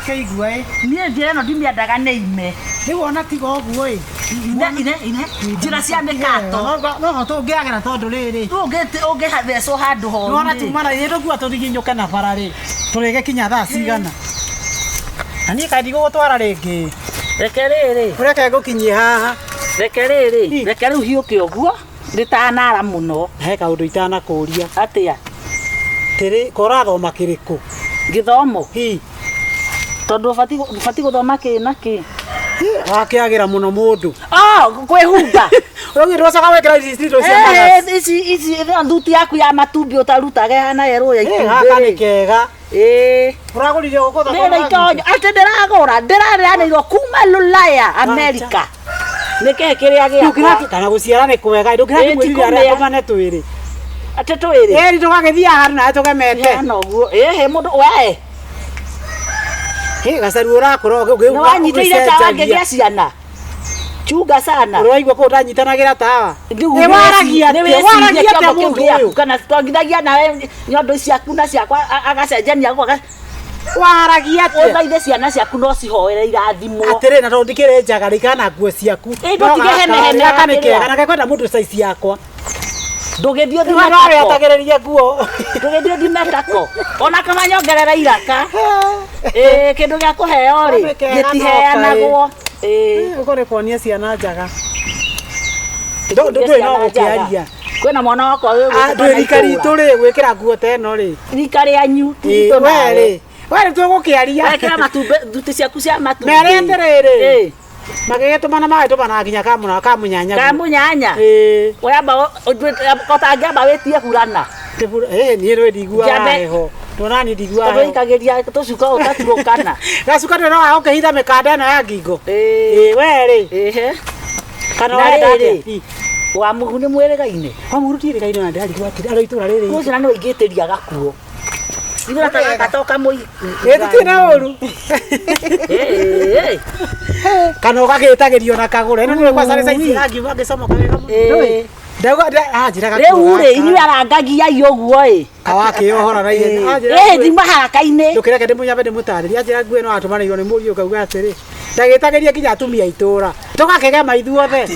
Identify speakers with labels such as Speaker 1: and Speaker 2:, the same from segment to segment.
Speaker 1: makeigua
Speaker 2: nie njira no ndimiendaga nĩ ime
Speaker 1: rĩu ona tiga ũguo
Speaker 2: ine njĩra cia mĩkato
Speaker 1: no tũngĩagera tondũ rĩrĩ
Speaker 2: ũngĩthecwo handũ horu
Speaker 1: nona tumana tũkua tũthiginyũke na bara rĩ tũrĩge kinya thaa cigana na niĩ kaĩ ndigũgũtwara rĩngĩ
Speaker 2: reke rĩrĩ
Speaker 1: ũreke ngũkinyie haha
Speaker 2: reke rĩu hiũke ũguo rĩtanara mũno
Speaker 1: he kaũndũ itanakũria
Speaker 2: atĩa
Speaker 1: tĩrĩ korathoma kĩrĩkũ
Speaker 2: gĩthomo tondũ ũbati gũthoma kĩ
Speaker 1: wakĩagĩra mũno mũndũ
Speaker 2: kwĩhumba
Speaker 1: ũrogire ũcoka wekĩra ici cia magaci
Speaker 2: ici thuti yaku ya matumbĩ ũtarutage hana yerũ ya itumbĩ
Speaker 1: gaka nĩ kega ũragũrire gũkũ thoko
Speaker 2: atĩ ndĩragũra ndĩrareanĩirwo kuma Rũraya Amerika nĩkĩĩ kĩrĩa gĩakwa
Speaker 1: kana gũciara nĩ kwega ndũkĩrakĩmwĩrire arĩa tũmane twĩrĩ
Speaker 2: atĩ twĩrĩ
Speaker 1: tũgagĩthiaga handũ nawe tũgemete
Speaker 2: ũguo mũndũ we
Speaker 1: gacaru ũrakũra
Speaker 2: nĩwanyitĩire tawa ngĩgĩa ciana chunga sana
Speaker 1: ũraigua kũu ũtanyitanagĩra tawa
Speaker 2: waragia mũndũ ũyũ kana twangithagia nawe nyondo ciaku na ciakwa agacenjania guo
Speaker 1: waragia atĩa
Speaker 2: ũthaithe ciana ciaku no cihoere irathimwo
Speaker 1: atĩrĩ na tondũ ndikĩrĩ njagarĩka na nguo ciaku
Speaker 2: ndũtige hene
Speaker 1: kana kega na kwenda mũndũ size yakwa
Speaker 2: ndũgĩthiĩ
Speaker 1: thimetako nguo
Speaker 2: ndũgĩthiĩ thimetako ona kana nyongerera iraka kĩndũ gĩa kũheo rĩ gĩtiheanagwo
Speaker 1: ũko nĩ kuonia ciana njaga ndũĩ no gũkĩaria
Speaker 2: kwĩna mwana wakwa
Speaker 1: ndũĩ rika ritũ rĩ gwĩkĩra nguo ta ĩno rĩ
Speaker 2: rika rĩanyu
Speaker 1: we tũgũkĩaria
Speaker 2: wekĩra matumbĩ thuti ciaku cia matumbĩ
Speaker 1: mere atĩrĩrĩ magĩgĩtũmana magĩtũmana nginya kamunyanya
Speaker 2: wamba ũtangĩamba wĩtie hurana
Speaker 1: niĩ rĩ ndigua heho ndonani ndigua heho
Speaker 2: tũikagĩria tũcuka ũtaturũkana
Speaker 1: gacuka ndĩ no ũkĩhitha mĩkanda ĩno ya ngingo we rĩ kana
Speaker 2: rĩrĩ wa mũhu nĩ mwĩrĩgaine
Speaker 1: wa mũhu tiĩrĩgaine na ndarigwo atĩ arĩ itũra rĩrĩ
Speaker 2: ũcio na nĩ ingĩtĩria gakuo Igora gatoka moi.
Speaker 1: Tina ũru. Kana ũgagĩtagĩrio na kagũre. Ĩno nĩ kwa sare saizi rangi ũgĩcoma kawega mũno. Ndago njiraga.
Speaker 2: Rĩu rĩ inyuĩ arangagia ũguo ĩ.
Speaker 1: Kawakĩohora na ihenya.
Speaker 2: Thima haraka-inĩ.
Speaker 1: Ndũkĩreke ndĩmũnyambe ndĩmũtarĩria njĩra nguo ĩno atũmanĩirwo nĩ mũriũ kauga atĩrĩ. Ndagĩtagĩria nginya atumia itũra. Tũgakĩgema ithuothe.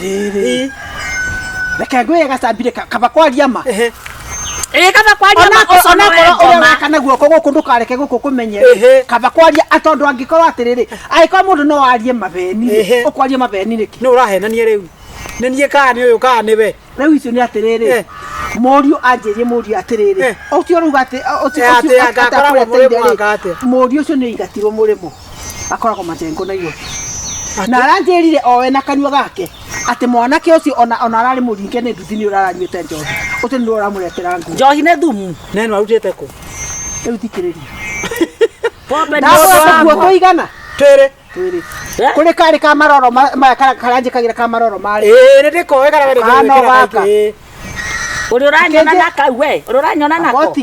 Speaker 2: Reke ngwe gacambire kaba kwaria ma.
Speaker 1: Kaba kwaria
Speaker 2: ma
Speaker 1: ona
Speaker 2: kana guoko gũkũ ndũkareke gũkũ kũmenye. Kaba kwaria atondu angĩkorwo atĩrĩrĩ. Angĩkorwo mũndũ no arie mabeni. Ũkwaria mabeni nĩkĩ?
Speaker 1: Nĩ ũrahenania rĩu. Nĩ niĩ kana nĩ ũyũ kana nĩwe.
Speaker 2: Rĩu icio nĩ atĩrĩrĩ. Mũriũ anjĩrie mũriũ atĩrĩrĩ. Ũcio ruga atĩ ũcio
Speaker 1: agakorwo mũrĩmũ.
Speaker 2: Mũriũ ũcio nĩ igatirwo mũrĩmũ. Akoragwo majengo na iyo. Na aranjĩrire owe na kanua gake ati mwanake ucio ona arari muringe ni nduthi ni uraranyuite njohi uti ni uramuretera nguo njohi ne thumu
Speaker 1: neno arutite ku
Speaker 2: riu thikiriria pombe ni nguo toigana
Speaker 1: twiri
Speaker 2: kuri kari ka maroro ma karanjikagira ka maroro mari
Speaker 1: ni ndikoe kana wende
Speaker 2: gwikira uri uranyona naka we uri uranyona nako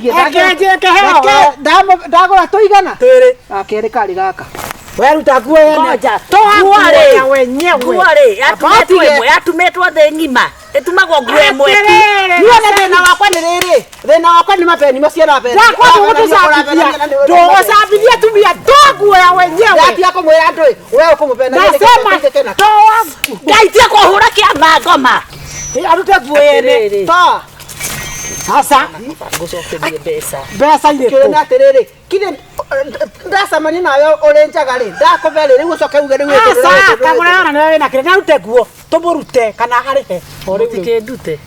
Speaker 2: ndagura toigana
Speaker 1: twiri
Speaker 2: akere kari gaka
Speaker 1: weruta nguo yene
Speaker 2: toa wenyewe nguo rĩ atumetwo thĩ ng'ima ĩtumagwo nguo ĩmwe
Speaker 1: nione thĩna wakwa nĩ rĩrĩ thĩna wakwa nĩ mapeni macio na mbere ndũgũcambithia tumia toa nguo ya wenyewe atia kũmwĩra ndũĩ we ũkũmũpena
Speaker 2: nasema toa ngaitia kũhũra kĩama ngoma
Speaker 1: arute nguo yene toa Asa
Speaker 2: ngucokerie
Speaker 1: mbeca irĩkũ na atĩrĩrĩ kire ndacamania nawe ũrĩ njaga rĩ ndakũbe rĩ ũcoke uge rĩ wĩte kagũra ona nĩwe wĩna kĩrĩa narute nguo tũmũrute kana arĩhe
Speaker 2: o rĩu tikĩndute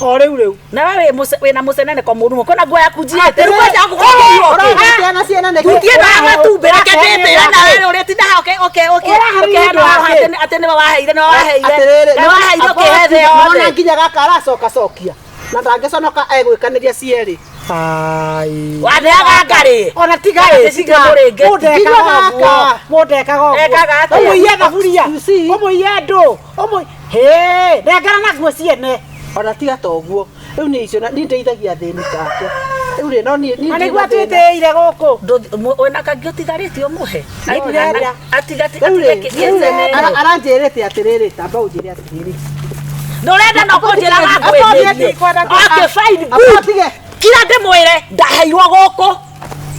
Speaker 1: o rĩu
Speaker 2: na wewe wĩna mũceneneko mũrumo kwĩna nguo yaku njiĩte rĩu kwenda gũkũgĩrio
Speaker 1: na ciana nĩ
Speaker 2: gũtiĩ na matumbĩ reke ndĩmbĩra na wewe ũrĩa tinda okay atĩ nĩwe waheire ũkĩhe thĩ
Speaker 1: ona nginya gaka aracoka cokia na ndangĩconoka egwĩkanĩria cierĩ
Speaker 2: watheaga ngarĩ
Speaker 1: ona tigarĩ mũndekaga ũmũiye thaburia ũmũiye ndũ ndengera na nguo ciene
Speaker 2: ona tiga ta ũguo rĩu nĩ icio nĩ ndeithagia thĩni take rĩu rĩ no niĩ
Speaker 1: nĩguo twĩtĩire gũkũ
Speaker 2: wĩna kangĩ ũtigarĩtie ũmũhe
Speaker 1: aranjĩrĩte atĩrĩrĩ tamba ũnjĩre atĩrĩrĩ
Speaker 2: ndũrenda no kũnjĩra gakũĩrĩrie okay fine good kira ndĩmwĩre ndaheirwo gũkũ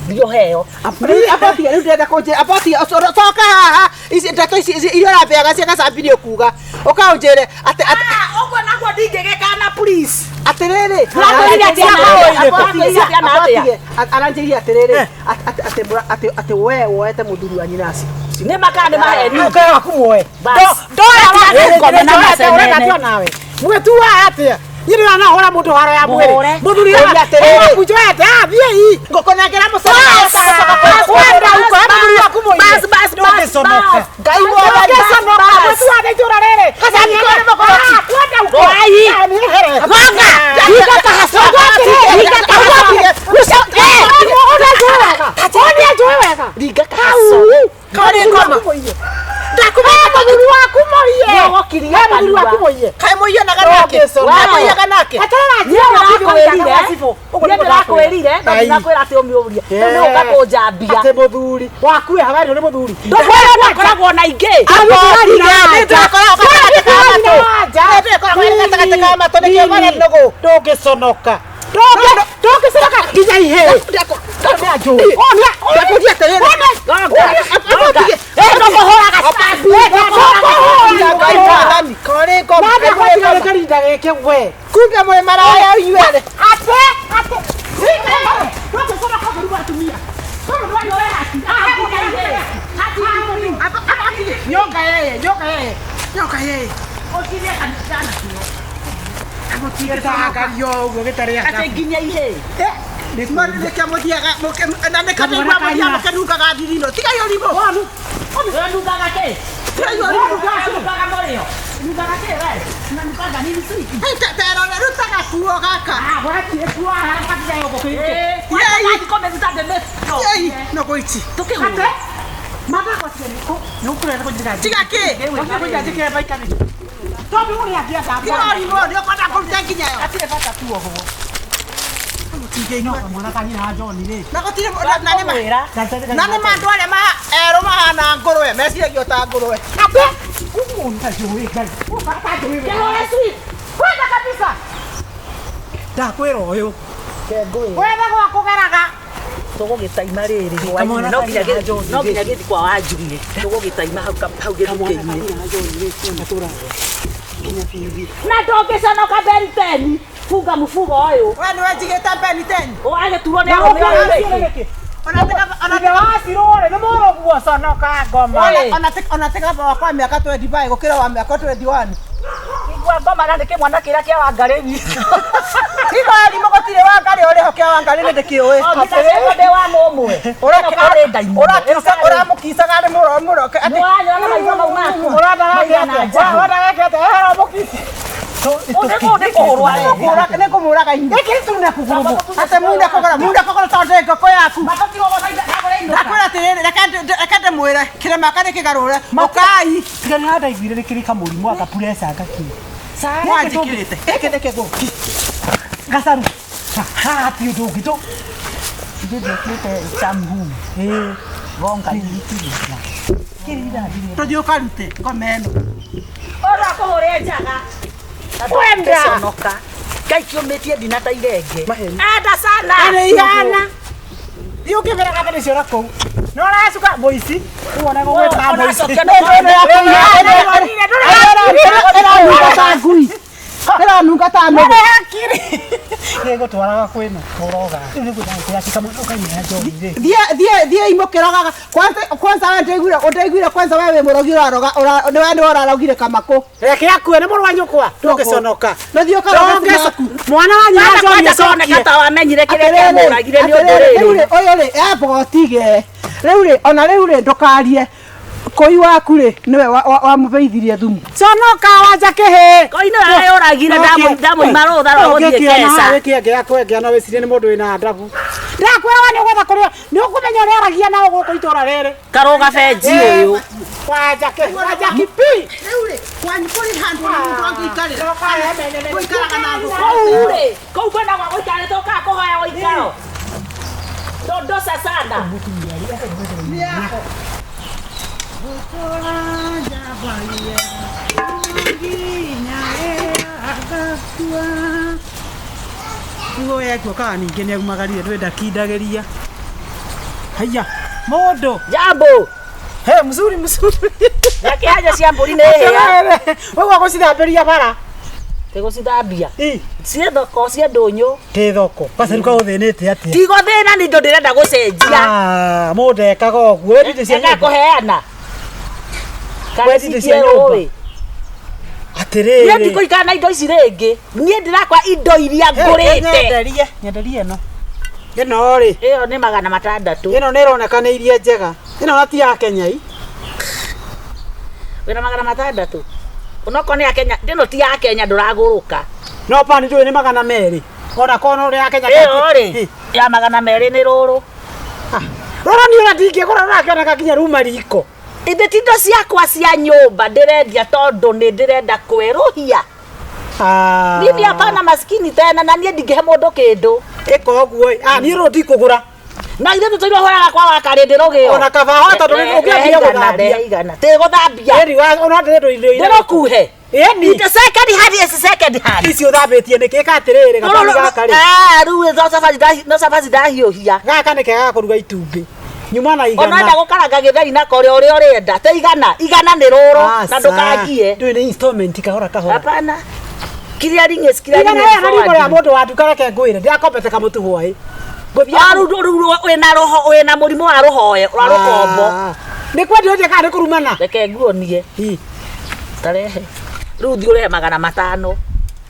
Speaker 3: ndio heo
Speaker 2: apotia rä u ndenda kå njä apotia coka haha ndeto ici iria å rambeaga ciagacambirie kuga å kaå njä re
Speaker 3: ũguo naguo ndingĩgĩkana please
Speaker 2: atä rä rä aranjä rie atä rä rä atä we woete må thuri wa nyinaci
Speaker 3: nĩ makana nĩ maheni
Speaker 1: Ndukae waku muoe. Nawe. Mwetua atia. Yiri ana hora mundu haro ya mwere. Muthuri atia. Kujoete thie.
Speaker 2: ngåkonengera må
Speaker 1: Kwenda uko muthuri waku muoe.
Speaker 3: bas
Speaker 1: Ndokesonoka.
Speaker 2: ngai mwathani
Speaker 1: Mwetua na itũra rĩrĩ. Kwenda uko. Gonga. Higa kahasoga. Higa kahasoga.
Speaker 2: ringa kahaso karä ngoma
Speaker 1: ndakumenya muthuri waku moiye.
Speaker 3: Nĩwokirie
Speaker 1: Muthuri waku moiye.
Speaker 2: kaä må ianaga nake kaä må ianaga nake
Speaker 3: ndĩrakwĩrire na ndinakwĩra atĩ ũmĩũrie nĩ ũgakũnjambia
Speaker 1: Ate muthuri. Waku hawa nĩ muthuri.
Speaker 3: ndũkoragwo na ingĩ
Speaker 1: Ndũngĩconoka. Ndũngĩconoka nginya ihĩ. Karinda gĩkĩ we.
Speaker 2: kumbe mwä maraya inyuere
Speaker 1: Nyoka yeye. Gĩtagario ũguo gĩtarĩ
Speaker 3: atĩ nginya ihĩ
Speaker 2: nä må thiaga na nä kanäigua må thia må kä nungaga ndirino tigai å rimå
Speaker 3: nungaga kĩ
Speaker 2: tigai å rimå
Speaker 3: nungaga mũrĩo nungaga kĩ we nungaga nini swiki
Speaker 2: terore rutaga kuo gaka no gå ici tiga kä rimå nä å kwenda kå ruta nginya yo na gå tirä na nä mandå arä erå mahana ngå rwe meciragio ta ngå rwe
Speaker 1: ndakwĩra ũyũ
Speaker 2: wethe gwa kå geraga
Speaker 3: tũgũgĩtaima rĩrĩ no nginya gĩthi kwa wanjugie tũgũgĩtaima hau gĩthukĩ-inĩ na ndũngĩconoka beriteni funga mũbugo ũyũ
Speaker 2: we nä wenjigä te beniteni
Speaker 3: agĩturwo nĩ arũme
Speaker 1: wacirũrĩ nĩ mũrũguo conoka ngoma
Speaker 2: ona tä gaba wakwa mä aka 25 gå kä ra wa mä aka 21
Speaker 3: igua ngoma na nĩ kĩmwana kĩrĩa kĩa wangarĩri
Speaker 2: igorimå gå tirä wa ngarä å rä ho kä wa ngarä nä ndä kä å
Speaker 3: ndĩ wa mũmwe
Speaker 2: å ramå kicaga rä må roke
Speaker 3: nĩwanyona maitho mau maku
Speaker 2: nä kå må raga atä munde kå gora tondä ngåkå yaku ndakwä ra atä rä reke ndä mwä re kä rema karä kä garå re å kai
Speaker 1: tiga nĩ handaiguire nĩ kĩrĩ kamũrimũ agapureca ngaki
Speaker 2: mwanjikirä te ä kä ndä kä gå
Speaker 1: gacaru hati ũndũ ũngĩ tũ
Speaker 3: ndĩndĩkĩte chamhum gonga
Speaker 2: tå thiä å karute ngoma ä no
Speaker 3: ũrakũhũrĩ njaga ndũngĩconoka ngai kĩũmĩtie ndinataire ĩngĩ enda sana
Speaker 1: ihana thiĩ ũkĩmeraga atĩ nĩcio na kũu nĩ ũracuka mũici ũguo nĩ gũgwĩtaga mũici
Speaker 2: ngui ä ranunga ta mä
Speaker 1: nĩ gũtwaraga kwĩna mũroga
Speaker 2: thiä imå kä rogaga kwanza we ndaiguire kwanza we wä må rogi nä we nä wararogire kamakå
Speaker 1: reke akue nĩ mũrũ wa nyũkwa ndũngĩconoka
Speaker 2: no thiä å karoga
Speaker 1: mwana wa nyina
Speaker 3: ta wamenyire kĩrĩa kĩamũragire nĩ ũndũ rĩrĩ
Speaker 2: å yå rä ebotige rä u rä ona rä u rä ndåkarie koi waku rĩ nĩwe wamũbeithirie thumu
Speaker 1: conoka wanja kĩhĩ
Speaker 3: koine arayũragire ndamũima rũtha rwa gũthiĩ kesa
Speaker 1: gĩakwengia no wĩcirie nĩ mũndũ wĩna ndabu ndakwĩraga nĩ ũgwetha kũrĩa nĩ ũkũmenya ũrĩa aragia nao gũkũ itũra rĩrĩ
Speaker 3: karũga benji ũyũ
Speaker 1: wanja kipi
Speaker 2: rĩu rĩ kwanyu kũrĩ handũ mũndũ angĩikarĩra gũikaraga na andũ
Speaker 3: kũu rĩ kũu kwenda gwa gũikarĩte ũkaga kũhoya gũikaro ndosa sana
Speaker 1: nĩguo yekuo kaga ningĩ nĩ aumagarire ndwenda kindagĩria Haya, modo.
Speaker 3: Jambo.
Speaker 1: He, mzuri.
Speaker 3: Yake haja cia mburi ne hea.
Speaker 1: Wewe gũcithamberia bara.
Speaker 3: Tegũcithambia. Cie thoko cia ndũnyũ.
Speaker 1: Ti thoko. Bacaruka ũthĩnĩte atĩa?
Speaker 3: Tigo thĩna nĩ ndo ndĩrenda gũcenjia.
Speaker 1: Mũndũ ekaga ũguo. Wendite cia
Speaker 3: nyũmba. Kũheana.
Speaker 1: Wendite cia nyũmba. Atĩrĩrĩ.
Speaker 3: Niĩ ndikũikara na indo ici rĩngĩ. Niĩ ndĩrakwa indo iria ngũrĩte.
Speaker 1: Nyenderie ĩno. Ĩno rĩ.
Speaker 3: Ĩyo nĩ 600.
Speaker 1: Ĩno nĩ ĩroneka nĩ iria njega. Ĩno na ti ya Kenya ii.
Speaker 3: Wĩna 600. Unoko ni ya Kenya, ndino ti ya Kenya nduragũrũka.
Speaker 1: No pani ndũĩ nĩ 200. Ona kono ri ya Kenya.
Speaker 3: Ĩyo ya 200 nĩ rũrũ.
Speaker 1: Rũrũ ni ona ndingĩgũra rakĩoneka kinya ruma riko.
Speaker 3: Ithe tindo ciakwa cia nyũmba ndĩrendia tondũ nĩ ndĩrenda kwĩrũhia. Mimi hapana maskini tena na niĩ ndingĩhe mũndũ kĩndũ.
Speaker 1: Ĩko ũguo niĩ rũrũ ndikũgũra.
Speaker 3: Na ithe tũtũirwo horaga kwa wakarĩ ndĩrũgĩo.
Speaker 1: Ona kaba hota tondũ ũngĩambia gũthambia.
Speaker 3: Tigũthambia.
Speaker 1: Ona ndĩrenda indo iria.
Speaker 3: Ndĩrũkuhe. Ite second hand is second hand.
Speaker 1: Icio thambĩtie nĩkĩ katirĩrĩ gatani gaka rĩ.
Speaker 3: Rĩu no sabazi ndahiũhia.
Speaker 1: Gaka nĩ kega kũruga itumbĩ. Nyuma na igana.
Speaker 3: Ona nda gũkaranga gĩtheri na kore ũrĩa ũrenda. Te igana nĩ rũrũ na ndũkangie.
Speaker 1: Ndũĩ nĩ installment kahora.
Speaker 3: Hapana. Clearing is clearing.
Speaker 1: Igana ya mũndũ wa nduka reke ngwĩre ndiakopete kamũtu hwaĩ.
Speaker 3: Wĩna roho wĩna mũrimũ wa rũhoe wa rũkombo.
Speaker 1: Nĩ kwendio nje kana nĩ kũrumana.
Speaker 3: Reke nguonie. Tarehe. Rĩu thiĩ ũrehe 500.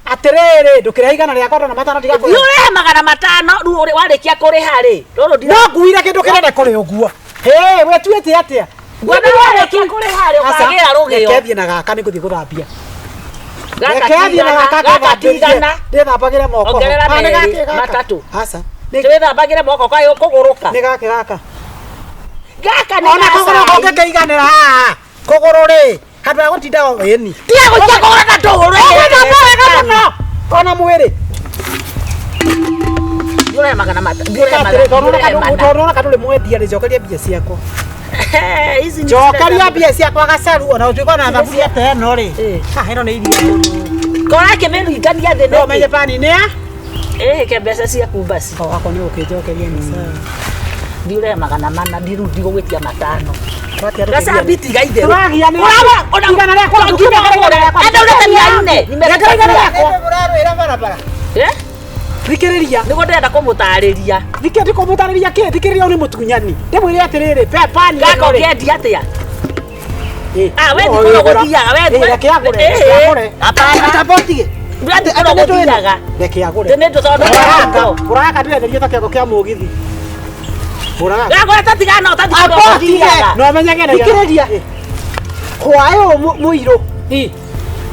Speaker 1: Atĩrĩrĩ ndũkĩrehe igana rĩa kondo na 500 tigakũrĩa.
Speaker 3: Thiĩ ũrehe 500 rĩu warĩkia kũrĩha rĩ. Rũrũ ndira.
Speaker 1: No nguire kĩndũ kĩrenda kũrĩ ũguo. Hĩ wetuĩte atĩa?
Speaker 3: Ngwenda warĩkia kũrĩha rĩ ũkagĩra rũgĩo.
Speaker 1: Rekethie na gaka nĩ gũthiĩ gũthambia.
Speaker 3: Rekethie na gaka tigana.
Speaker 1: Ndĩthambagĩre moko.
Speaker 3: Ongerera merĩ 3.
Speaker 1: Aca.
Speaker 3: Ndĩthambagĩre moko kwa kũgũrũka.
Speaker 1: Nĩ gaka.
Speaker 3: Gaka nĩ
Speaker 1: ona kũgũrũ kũngĩkĩiganĩra haha. Kũgũrũ rĩ. Handũ ha gũtinda ĩni.
Speaker 3: Tiga gũtia kũgũrũ na ndũgũrũ.
Speaker 1: Ona mwĩrĩ.
Speaker 3: Ndũrehe 500.
Speaker 1: Ndũrona kadũ mwendia rĩ cokeria mbia ciakwa.
Speaker 3: Ici
Speaker 1: cokeria mbia ciakwa gacaru ona ũtuĩka na thaburia ta ĩno rĩ. Ĩno nĩ iria.
Speaker 3: Kora kĩmĩringania thĩ nĩ.
Speaker 1: No menye pani nĩ ya.
Speaker 3: Ke mbeca ciaku basi.
Speaker 1: Wako nĩ ũkĩnjokeria nĩ sawa.
Speaker 3: Ndiure 400 ndirundi gũgĩtia 5.
Speaker 1: Gasa
Speaker 3: biti gaithe.
Speaker 1: Turagia nĩ.
Speaker 3: Ona igana rĩakwa ndũkĩra gũkũrĩa. Enda ũrete 400. Nimekĩra igana rĩakwa.
Speaker 1: Mũrarũĩra barabara. Thikĩrĩria.
Speaker 3: Nĩguo ndĩrenda kũmũtarĩria.
Speaker 1: Kũmũtarĩria kĩ? Thikĩrĩria nĩ mũtunyani. Ndĩmwĩre atĩrĩrĩ pani.
Speaker 3: Gaka ũngĩendia atĩa? We ndikũrwo gũthiaga we.
Speaker 1: Reke agũre.
Speaker 3: Hapana.
Speaker 1: Tabotige.
Speaker 3: Ndĩrenda kũrwo gũthiaga.
Speaker 1: Reke agũre.
Speaker 3: Nĩ tondũ
Speaker 1: ũraga ndĩrenderio ta kĩongo kĩa mũgithi. Ũraga.
Speaker 3: Gakora tatigana ũtatigana gũthiaga.
Speaker 1: No menyage na
Speaker 2: thikĩrĩria. Hwaĩ mũirũ.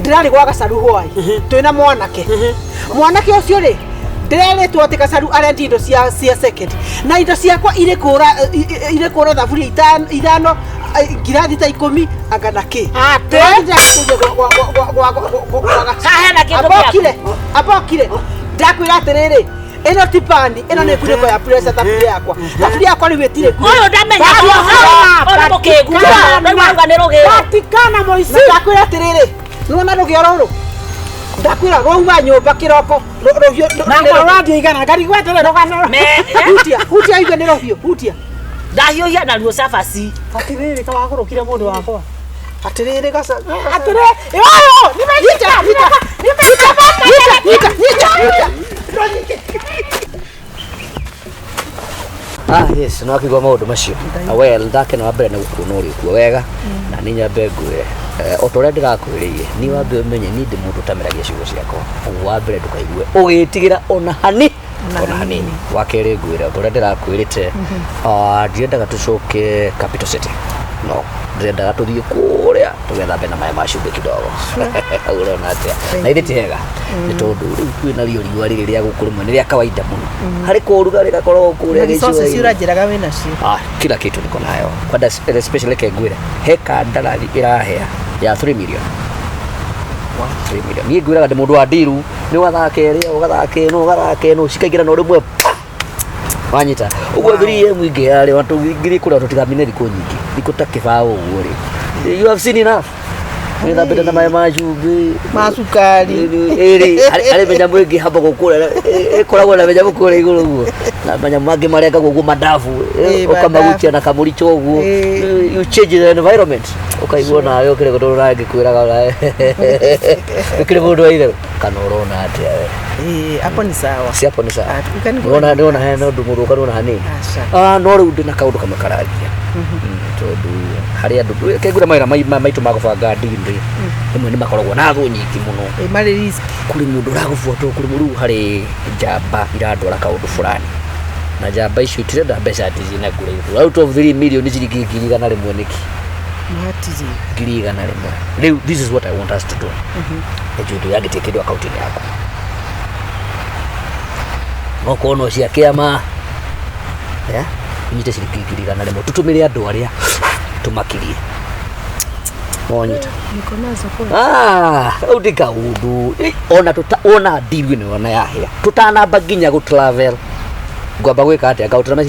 Speaker 2: Ndĩrarĩ gwa gacaru hwaĩ. Twĩna mwanake. Mwanake ũcio rĩ ndĩrerĩtwo atĩ gacaru arendi indo cia second. Na indo ciakwa irĩ kũra thaburia 5 ngirathi ta 10 agana kĩ. Abokire. Ndakwĩra atĩrĩrĩ. Eno tipani, eno nĩ kuneko ya pressure thaburia yakwa. Thaburia yakwa rĩu ĩtirĩ ku.
Speaker 3: Ũyũ ndamenya ona mũkĩngu. Ndauga nĩ rũgĩo.
Speaker 1: Patikana Moisi.
Speaker 2: Ndakwĩra atĩrĩrĩ. Nĩwona rũgĩo rũrũ. Ndakwĩra rwauma nyũmba kĩroko. Rũhiũ.
Speaker 1: Na ũrandia igana ngari gweterera rũgano.
Speaker 2: Hutia igwe nĩ rũhiũ. Hutia.
Speaker 3: Ndahiũhia na ruo cabaci.
Speaker 1: Atĩrĩrĩ ka wagũrũkire mũndũ wakwa.
Speaker 2: Atĩrĩrĩ gaca.
Speaker 1: Atĩrĩrĩ.
Speaker 4: Yes, no akigwa maũndũ macio. Well, ndakena wa mbere nĩ gũkuona ũrĩ kuo wega na nĩ nyambe ngwĩre o ta ũrĩa ndĩrakwĩrĩire nĩ wambe ũmenye niĩ ndĩ mũndũ ũtameragia ciugo ciakwa. Wa mbere ndũkaigue ũgĩtigĩra ona hanini. Wa kerĩ ngwĩre o ta ũrĩa ndĩrakwĩrĩte ndiendaga tũcoke Capital City. No, ndiendaga tũthiĩ kũrĩa tũgethambe na maĩ ma cumbĩ kidogo. Ũrona atĩa? Na ithe ti hega nĩ tondũ rĩu kwĩna riũa rĩrĩ rĩa gũkũ rĩmwe nĩ rĩa kawaida mũno. Harĩ kũruga rĩgakorwo kũrĩa
Speaker 2: gĩcũa ciura njĩraga wĩna cio.
Speaker 4: Kila kitu niko nayo. Kwenda especially kengwĩra he kandarathi ĩrahea ya 3 million. 3 million. Niĩ ngwĩraga ndĩ mũndũ wa ndiru nĩ ũgathaka ĩrĩa ũgathaka ĩno cikaingĩra na rĩmwe wanyita ũguo thiri mwingĩ yarĩ watu ngiri kũrĩa tũtigamine thikũ nyingĩ thikũ ta kĩbaũ ũguo rĩ. You have seen enough. Nenda beta na mai chumbi.
Speaker 2: Macukari.
Speaker 4: Ale menyamu ingi hapa gukura. Koragwo na menyamu kure iguru guo. Na menyamu angi mareka gugu madafu. Ukamagutia na kamuricho guo. You change the environment. Ukaigua nayo kire gutoro ngikwiraga ora. Kire mundu aire kana urona atia we.
Speaker 2: Hapo ni sawa.
Speaker 4: Si hapo ni sawa. Nona hena ndumuru kana hanini. No riu ndina kaundu kamwe karagia. Tondu hari andu kegura maira maitu magubanga ndindi imwe ni makoragwo na thu nyingi muno
Speaker 2: mari risk
Speaker 4: kuri mundu ragubuatwo kuri muru hari njamba iradwara kaundu fulani na njamba icio itirenda mbeca ndizina ngure ithu out of 3 million ciringi ngiri igana rimwe niki
Speaker 2: matizi
Speaker 4: ngiri igana rimwe. This is what I want us to do. Ejudu yagite kindu account yako no kono cia kiama nyite ciringi ngiri igana rimwe tutumire andu aria tumakirie monyita
Speaker 2: niko nazo kwa
Speaker 4: udika undu ona diru ni ona yahia tutanamba nginya go travel ngwamba gwika ati gautumna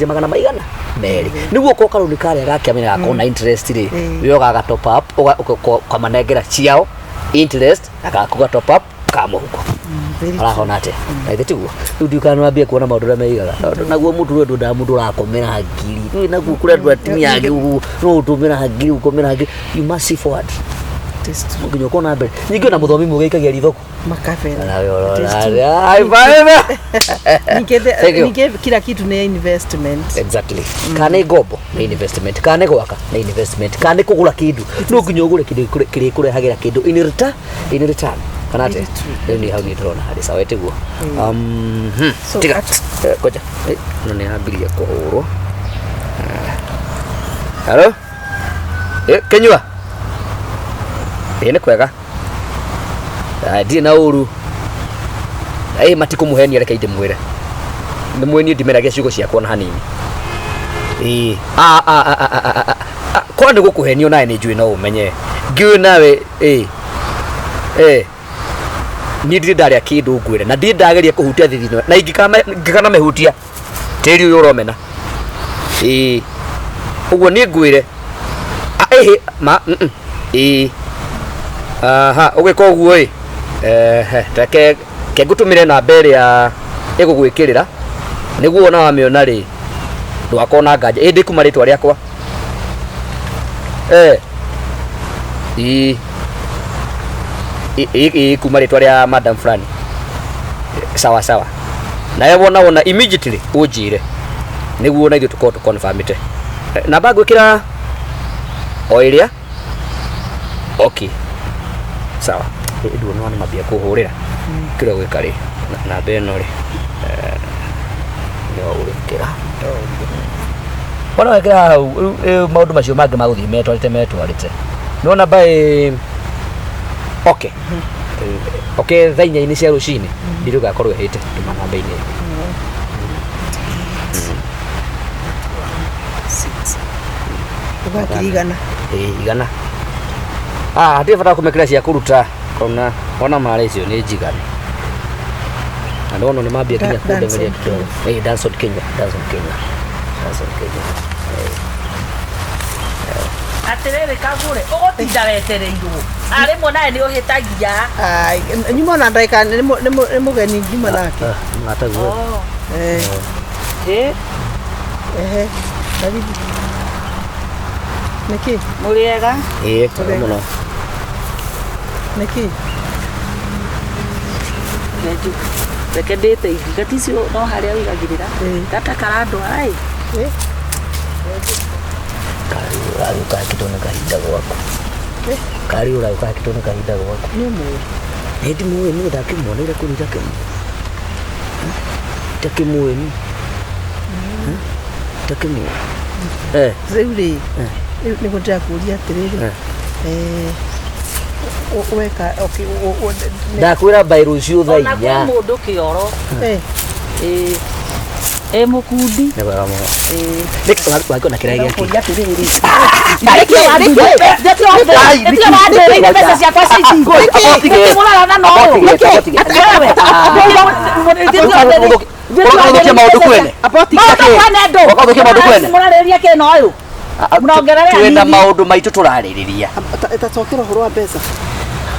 Speaker 4: magana maigana meri niguo ko karuni kare gakiamenya akona interest ri yo gaga top up kwa manegera ciao interest akakuga top up kama huko arahona ate aithituo ndukano ambie kuona maundu meigaga naguo mutu rwe nda mundu rakomera hagiri tu naguo kure ndu atimia agi no utumira hagiri ukomera hagiri you must see forward test nginyo kona mbere nyingi na muthomi mugeikagia rithoku
Speaker 2: makafena
Speaker 4: ai baeba
Speaker 2: nige kila kitu ni investment
Speaker 4: exactly kana gobo ni investment kana gwaka ni investment kana kugura kindu no nginyo ugure kindu kire kure hagira kindu in return kanate ni hau ni drona hadi sawa eteguo tiga koja no ni habilia kuhurwo hello kenyua ni kwega ndi na uru matiko muheni areka inde mwire ni mweni ndimeragia ciugo ciakwa na hanini kwa ndi gukuhenio nae ni njui no umenye ngiu nawe ni ndiri ndaria kindu ngwire na ndiri ndageria kuhutia thithino na ingikana mehutia tiri uyu uromena uguo ni ngwire ugika uguo reke ngutumire na mbere ya igugwikirira niguo ona wamiona ri ndwakona nganja indi kuma ritwa riakwa kuma ritwa ria madam fulani sawa sawa na yewona immediately unjire niguo na ithu tuko confirmite namba gwikira oiria okay sawa ndio no mabia kuhurira kira gwikari na beno ri yo urikira ona wekira maundu macio mangi maguthii metwarite nona by okay thainya-ini cia rucini ndiruga korwo hite tuma namba-ini
Speaker 2: igana
Speaker 4: igana ndiri bata kumekira cia kuruta ona mari icio ni njigani na ndono ni mambia nginya kundemeria kidogo Danson Kenya
Speaker 3: atirere kagure ugotinda wetereirwo arimwo nae ni uhitagia
Speaker 2: nyuma na ndaika ni mugeni nyuma nake
Speaker 4: ngataguo
Speaker 2: David niki
Speaker 3: muriega
Speaker 4: muno
Speaker 2: niki
Speaker 3: neju reke ndite igaticio no haria wigagirira gata karandwara
Speaker 4: kari ukaa kitone kahinda gwaku kari ukaa kitone kahinda gwaku
Speaker 2: ni muwe
Speaker 4: ndi muwe ni ndakimwonera kurita kemu takimuwe ni takimuwe
Speaker 2: zeuri ni kutaka kuulia tiriri weka
Speaker 4: ndakwira bairucio thainya
Speaker 3: na mundu kioro mukundi
Speaker 4: ne bara mo wako na kirege yake
Speaker 3: kuulia tiriri pesa cia kwa sisi mulala na no
Speaker 4: maundu kwene
Speaker 3: mulaleria ke no uyu Munaongerera
Speaker 4: twenda maundu maitu turaririria
Speaker 2: Itacokera uhoro wa mbeca.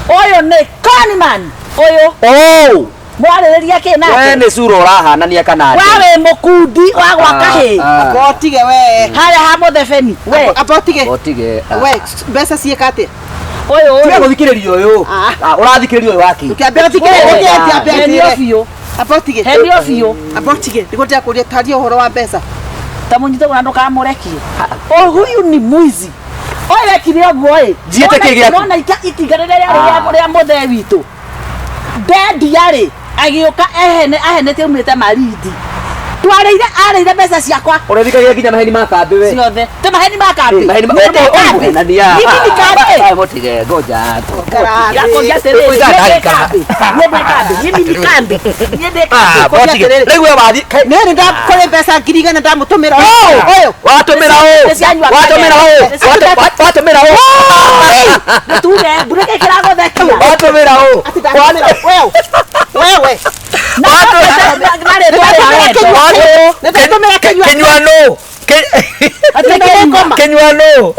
Speaker 3: Oyo ni Conman. Oyo. Mwarĩrĩria kĩ nake?
Speaker 4: We nĩ sura ũrahanania kana
Speaker 3: we wĩ mũkundi wa gwaka hĩ.
Speaker 2: Abotige we.
Speaker 3: Harĩa ha Mũthebeni. We.
Speaker 2: Abotige.
Speaker 4: Abotige.
Speaker 2: We mbeca ciĩka atĩa?
Speaker 3: Ũyũ.
Speaker 4: Tiga gũthikĩrĩria ũyũ. Ũrathikĩrĩria ũyũ waki.
Speaker 2: Ũkĩambia ũthikĩrĩria
Speaker 3: Henio biũ.
Speaker 2: Abotige.
Speaker 3: Henio biũ.
Speaker 2: Abotige. Nĩguo ndĩrakũria taria ũhoro wa mbeca.
Speaker 3: Ta mũnyite ũrĩa ndũkamũrekie. Huyu ni mwizi. Oye kire ũguo ĩ.
Speaker 4: Njiĩte kĩ gĩaku.
Speaker 3: Nona itingarĩra rĩa mũthee witũ. Ndendiarĩ agĩũka ahenete umĩte Marindi. Arĩire mbeca ciakwa.
Speaker 4: Ũrethikagia nginya maheni ma kambĩ we.
Speaker 3: Ciothe. Te maheni ma kambĩ.
Speaker 4: Maheni ma kambĩ. Na nia.
Speaker 3: Hivi ni kambĩ.
Speaker 4: Motige ngoja.
Speaker 3: Irakoja terere. Hivi ni kambĩ. Niende kambĩ.
Speaker 4: Motige. Rĩu we wathi.
Speaker 2: Nĩ ndakore mbeca 100 ndamũtũmĩra ũyũ.
Speaker 4: Watũmĩra ũũ. Watũmĩra ũũ.
Speaker 3: Tuge bureke kĩragothekia.
Speaker 4: Watũmĩra ũũ.
Speaker 2: Wewe.
Speaker 4: Kenyuano. Kenyuano.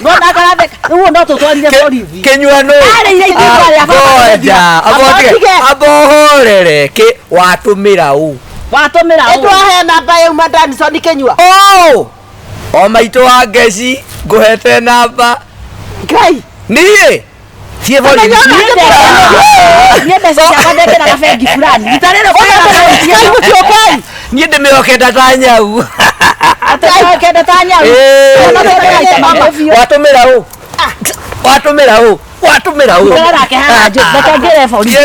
Speaker 3: Ngona karatheka. Rĩu no tũtwarire borithi.
Speaker 4: Kenyuano. Ngoja. Abohorere ke watũmĩra ũũ.
Speaker 3: Watũmĩra ũũ.
Speaker 2: Ĩtwahe namba ya uma Danson Kenyua.
Speaker 4: O maitũ wa ngeci ngũhete namba.
Speaker 2: Ngai.
Speaker 4: Niĩ. Tie borithi.
Speaker 3: Niĩ mbeca ciakwa ndekĩraga bengi fulani. Itarĩro
Speaker 4: Niĩ ndĩmĩhokenda ta nyau.
Speaker 3: Atĩkenda ta nyau.
Speaker 4: Watũmĩra ũũ. Watũmĩra ũũ. Watũmĩra ũũ.
Speaker 3: Ndarake haha ndakangĩre borithi.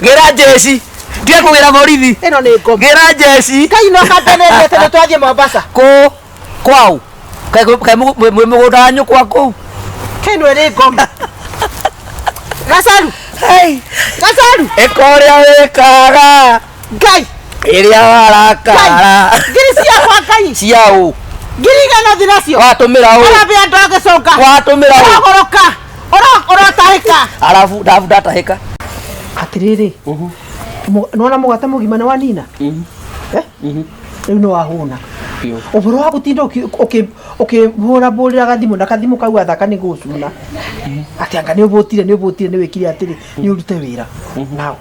Speaker 4: Gĩra jeci. Tiga kũgĩra borithi.
Speaker 2: Ĩno nĩ ngoma.
Speaker 4: Gĩra jeci.
Speaker 2: Ngai no kandenerie tene twathiĩ Mombasa.
Speaker 4: Kwau. Kaĩ mũgũnda wa nyũkwa kũu.
Speaker 2: Keno ĩrĩ ngoma. Gacaru. Gacaru.
Speaker 4: Ĩka ũrĩa wĩkaga.
Speaker 2: Ngai.
Speaker 4: Ĩrĩa warakara.
Speaker 2: Ngiri ciakwa Ngai.
Speaker 4: Ciaũ.
Speaker 2: Ngiri igana thi nacio.
Speaker 4: Watũmĩra ũũ.
Speaker 2: Arabia andũ agĩcoka.
Speaker 4: Watũmĩra ũũ.
Speaker 2: Ũragũrũka. Ũrotahĩka.
Speaker 4: Arabu ndatahĩka.
Speaker 2: Atĩrĩrĩ. Nona mũgate mũgima nĩ wanina. Rĩu nĩ wahũna. Ũhoro wa gũtinda ũkĩhũra gathimũ na kathimũ kau athaka nĩ gũcuna. Atĩ anga nĩ ũbũtire nĩ wĩkire atĩrĩ nĩ ũrute wĩra. Nao.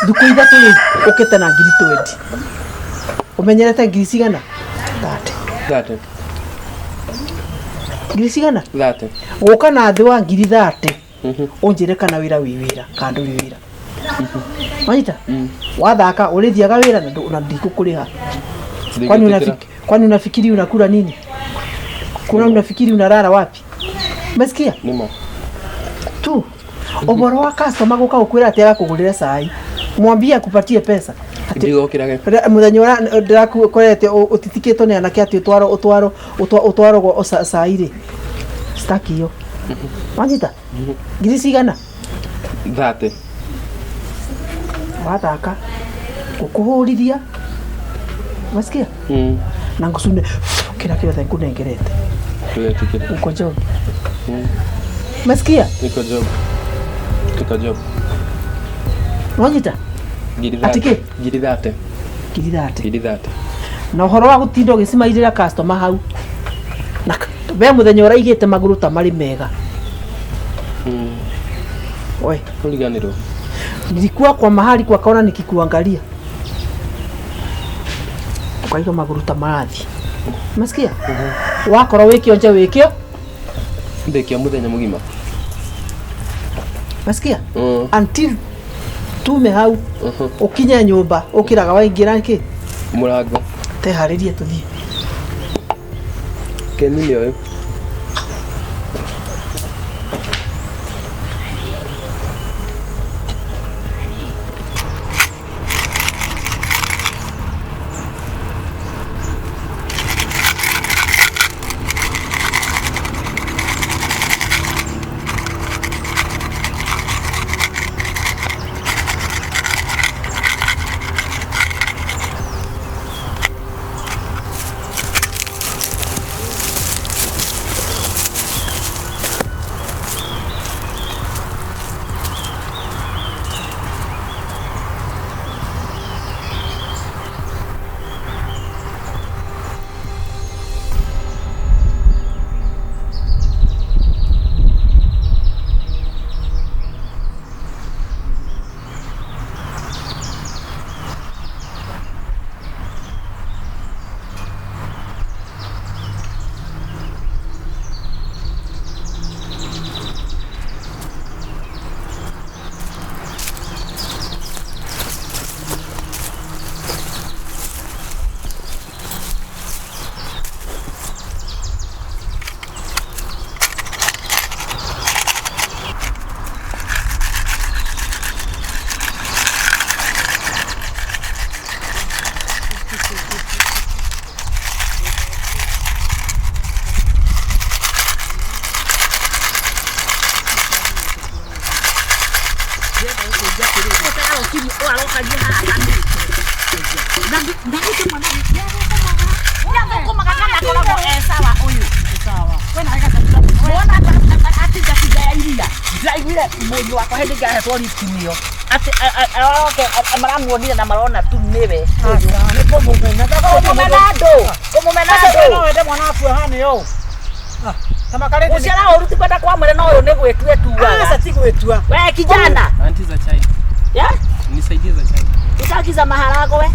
Speaker 2: Thukũ ithatũ rĩu ũkĩte na ngiri 20. Ũmenyerete ngiri cigana? 30. Ngiri cigana? 30. Gũka na thĩ wa ngiri 30. Ũnjĩre kana wĩra wĩ wĩra kana ndũrĩ wĩra. Maita? Wathaka ũrĩthiaga wĩra na ndikũkũrĩha. Kwani unafikiri unakula nini? Unafikiri unalala wapi? Umesikia? Nimo. Tu. Oboro wa customer goka ukwira ati agakugurira sai. Mwambie akupatie pesa.
Speaker 4: Ndigo kirage.
Speaker 2: Muthenya ora ndirakukorete utitikito ne anake ati utwaro go sai ri. Staki hiyo. Wanyita? Ngiri cigana?
Speaker 4: 30.
Speaker 2: Wathaka ukuhuriria. Wasikia? Na ngusune kila kiothe nkunengerete. Tuletikira. Uko job. Masikia?
Speaker 4: Niko job.
Speaker 2: Wanyita? Atike?
Speaker 4: Ngiri 30.
Speaker 2: Ngiri 30. Na uhoro wa gutinda ugicimairira customer hau. Na we muthenya uraigite maguru ta mari mega. Oi,
Speaker 4: tuliganirwo.
Speaker 2: Nilikuwa kwa mahali kwa kaona nikikuangalia. Kwa hiyo maguru ta marathi. Masikia? Wakora wikio nje wikio.
Speaker 4: Ndekio muthenya mugima.
Speaker 2: Masikia? Until tume hau ukinya nyumba ukiraga waingira nki
Speaker 4: murango
Speaker 2: te haririe tuthie
Speaker 4: kenini oyo
Speaker 3: Ndaiguire mũndũ wakwa hĩndĩ ngahetwo ritimio ati maramuonire na marona tu niwe nĩ kũmũmena
Speaker 1: no wende mwana waku hane yo tamakarete
Speaker 3: uciara ũru ti kwenda kwa mwere no ũyũ nĩ gwĩtua tuaga
Speaker 1: sasa ti gwĩtua
Speaker 3: we kijana
Speaker 5: Anti za chai.
Speaker 3: ya
Speaker 5: Nisaidie za chai.
Speaker 3: utakiza maharagwe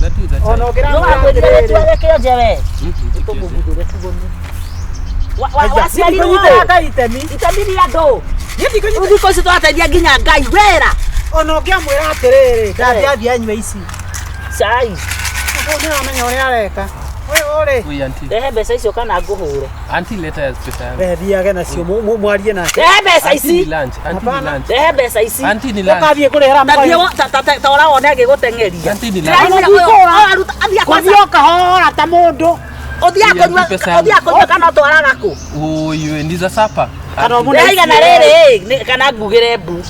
Speaker 5: Za tu za chai.
Speaker 1: ona ngira
Speaker 3: no akwendire tuage kĩonje we tũmũgũthũre tugone waciari
Speaker 1: wao itemi
Speaker 3: itemi ria andũ
Speaker 1: yeti kwenye
Speaker 3: thikũ ici twateithia nginya Ngai wĩra
Speaker 1: ona ũngĩamwĩra atĩrĩrĩ ndathiathiĩ anyue ici
Speaker 3: cai
Speaker 1: nĩramenya ũrĩa areka ore
Speaker 5: Oi anti.
Speaker 3: rehe mbeca icio kana ngũhũre
Speaker 5: Anti leta pesa yangu.
Speaker 1: rethiage nacio mwarie nake
Speaker 3: rehe mbeca
Speaker 5: Anti ni
Speaker 3: ici
Speaker 5: lunch. Anti ni lunch.
Speaker 3: rehe mbeca ici
Speaker 5: Anti ni lunch.
Speaker 1: ũkathiĩ kũrĩhĩra
Speaker 3: tathiĩ tora wone agĩgũteng'eria
Speaker 5: Anti ni lunch.
Speaker 1: kwathi okahora ta mũndũ
Speaker 3: ũthiaga kũnyua kana ũtwaraga kũ
Speaker 5: Oi ndiza sapa.
Speaker 3: rehe igana rĩrĩ kana ngugĩre mbu
Speaker 5: Oi.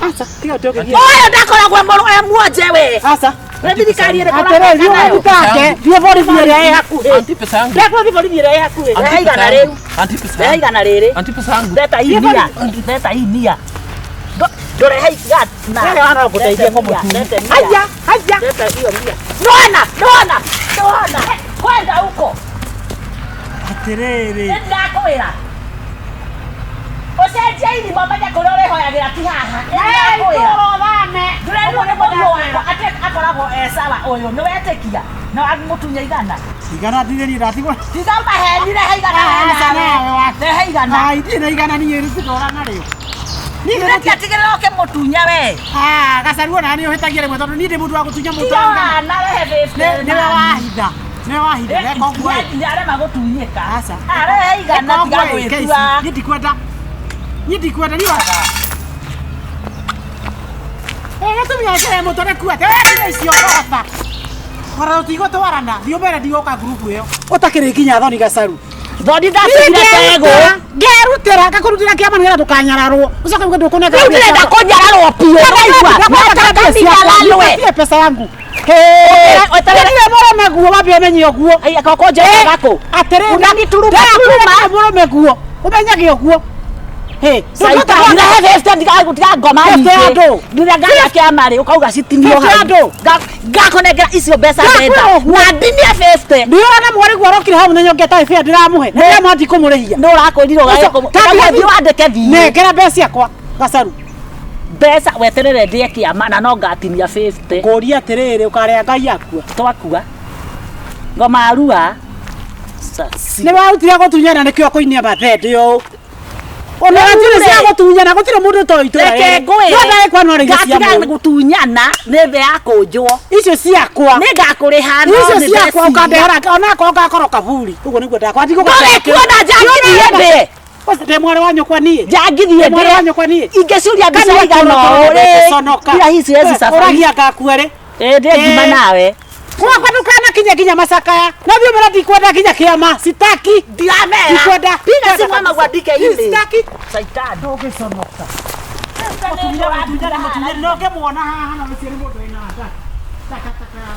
Speaker 1: asa tiga toke
Speaker 3: ũyũ ndakoragwo muonje we
Speaker 1: asa
Speaker 3: we thirikari ĩrĩ
Speaker 1: atĩrĩrĩ ũgũtake thiĩ borithi ĩrĩa ĩ hakuhĩ
Speaker 5: Anti pesa yangu.
Speaker 1: ndekũthi borithi ĩrĩa ĩ hakuhĩ
Speaker 3: rehe igana rĩu
Speaker 5: Anti pesa
Speaker 3: rehe
Speaker 5: yangu.
Speaker 3: igana rĩrĩ
Speaker 5: Anti pesa yangu.
Speaker 3: ndeta inia ndũrehe igana
Speaker 1: wewe wana gũteithia ng'ombe
Speaker 3: haya
Speaker 1: haya
Speaker 3: ndeta hiyo nia ndona kwenda huko
Speaker 1: atĩrĩrĩ
Speaker 3: ndakwĩra ũcenjie irima menye kũrĩa ũrĩhoyagĩra ti haha ndũrerwo nĩ mũriũ wakwa atĩ akoragwo sawa ũyũ nĩ wetĩkia na wamũtunya igana
Speaker 1: igana ndirĩ ndatigwo
Speaker 3: tiga maheni rehe igana
Speaker 1: ndirĩ igana niĩ rĩtindora narĩo
Speaker 3: nĩreke atigĩrĩra ũkĩmũtunya we
Speaker 1: gacaru ona nĩ ũhĩtagia rĩmwe tondũ niĩ ndĩ mũndũ wa gũtunya mũndũ
Speaker 3: tigana rehe
Speaker 1: nĩwe wahitha nĩwe wahitha reka ũguo
Speaker 3: arema gũtunyĩka
Speaker 1: aca
Speaker 3: arehe igana tiga gwĩtua
Speaker 1: niĩ ndikwenda niĩ gĩtũmi ongerere mũtũrĩku atĩ nĩ icio ũhota ona tũtigũtwarana thiĩ mbere ndigũka ngurubu ĩyo ũtakĩrĩ nginya thoni gacaru
Speaker 3: thoni ndatigire tegũ
Speaker 1: ngerutĩra ngakũrutĩra kĩama nĩgetha ndũkanyararwo ũcoke uge ndũkũnenga
Speaker 3: rĩu ndĩrenda kũnyararwo piũ
Speaker 1: naigua pesa yangu weterere mũrũme guo wambe ũmenye ũguo
Speaker 3: konjera gakũ
Speaker 1: atĩrĩrĩ mũrũme guo ũmenyage ũguo
Speaker 3: ndireganakiamarĩ ũkauga citinio ngakonengera icio mbeca ndenda na ndinie 50
Speaker 1: ndiũrana mwarĩ guo arokire hau mũthenya ũngĩ atarĩ fare ndĩramũhe nĩrĩa mwati kũmũrĩhia
Speaker 3: nĩ ũrakwĩrire ũgathiĩ wandĩke thiĩ
Speaker 1: nengera mbeca ciakwa gacaru
Speaker 3: mbeca weterere ndĩe kĩama na no ngatinia 50
Speaker 1: ngũria atĩrĩrĩ ũkarĩa Ngai akua
Speaker 3: twakua ngoma arua
Speaker 1: nĩ warutire gũtunyana nĩkĩo kũinia mathende ũũ ona njĩra cia gũtunyana gũtirĩ mũndũ to itũra
Speaker 3: reke ngatiga gũtunyana nĩ thĩ ya kũnjwo
Speaker 1: icio ciakwa
Speaker 3: nĩ ngakũrĩha no
Speaker 1: icio ciakwa ũkandehera onako ngakorwo kaburi ũguo nĩguo ndakwa
Speaker 3: ndĩkuona njangithie ndĩ
Speaker 1: ndĩ mwarĩ wa nyũkwa niĩ
Speaker 3: njangithie
Speaker 1: mwarĩ wa nyũkwa niĩ
Speaker 3: ingĩcuria mbica igana ũrĩ bila hizi wezi safari
Speaker 1: ũragia ngakuerĩ
Speaker 3: ndĩ ngima nawe
Speaker 1: gwakwa ndũkanakinya nginya macakaya na thiĩ mbere ndikwenda nginya kĩama sitaki
Speaker 3: ndiramera
Speaker 1: ndikwenda
Speaker 3: piga simu ama uandike email
Speaker 1: sitaki
Speaker 3: saitani
Speaker 1: ndũgĩconoka no ngĩmuona haha na ũcio nĩ mũndũ wĩna takataka ya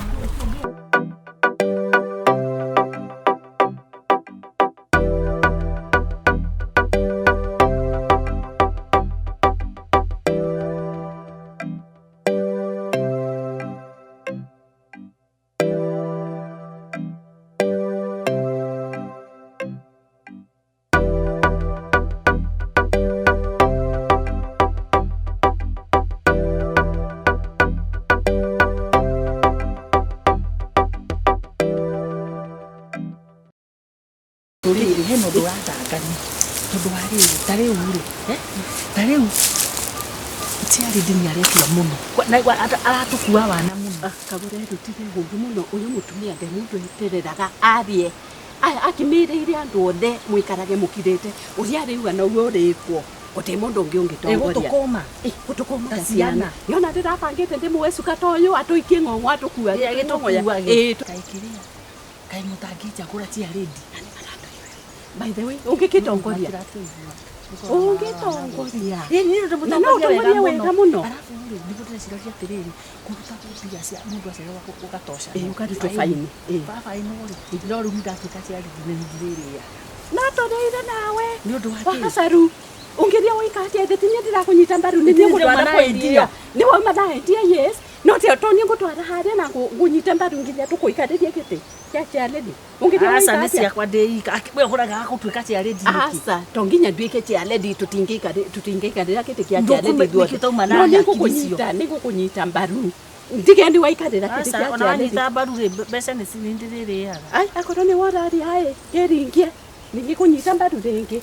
Speaker 3: rĩrĩ he mũndũ ũratangania tondũ wa rĩrĩ ta rĩu ciarĩ ndini aretua mũno aratũkua wana mũno
Speaker 2: kagũra rutire hũngũ mũno ũyũ mũtumia nde mũndũ etereraga athiĩ akĩmĩrĩire andũ othe mũikarage mũkirĩte ũrĩa rĩu ana ũguo ũrĩkwo gũtirĩ mũndũ ũngĩ ũngĩtongoria gũtũkũma ta ciana yona ndĩrabangĩte ndĩmũwe cuka ta ũyũ atũikie ng'ong'o atũkua
Speaker 3: kaĩ mũtangĩnjagũra cia rĩndi
Speaker 2: by the way ũngĩkĩtongoria ũngĩtongoria
Speaker 3: na
Speaker 2: no ũtongoria wega mũno
Speaker 3: arabu rĩ nĩguo ndĩreciragia atĩrĩrĩ kũruta mbia cia mũndũ acererwo ũgatoca
Speaker 2: ũkarutwo faini
Speaker 3: faini rĩ no rĩu ndatuĩka cia rĩndi nĩ rĩrĩa
Speaker 2: no tũrĩire nawe
Speaker 3: nĩ ũndũ wa
Speaker 2: gacaru
Speaker 6: ungeria wikate thetinya ndirakunyita mbaru ni nĩ gũtwara kwendia nĩ wauma thaendia yes no te tonye ngũtwara harĩa na ngũnyita mbaru nginya tũkũikarĩria gĩtĩ kĩa lady ungeria
Speaker 3: asa nĩ ciakwa ndĩika we ũkoraga gũtuĩka cia lady
Speaker 6: asa to nginya nduĩke cia lady tũtingĩikarĩra gĩtĩ kĩa lady thuothe no nĩ ngũkũnyita mbaru ndigendi waikarĩra gĩtĩ kĩa lady
Speaker 3: wanyita mbaru mbeca nĩ cinindĩrĩrĩaga
Speaker 6: ai akorwo nĩ woraria haĩ ngĩringie ningĩkũnyita mbaru rĩngĩ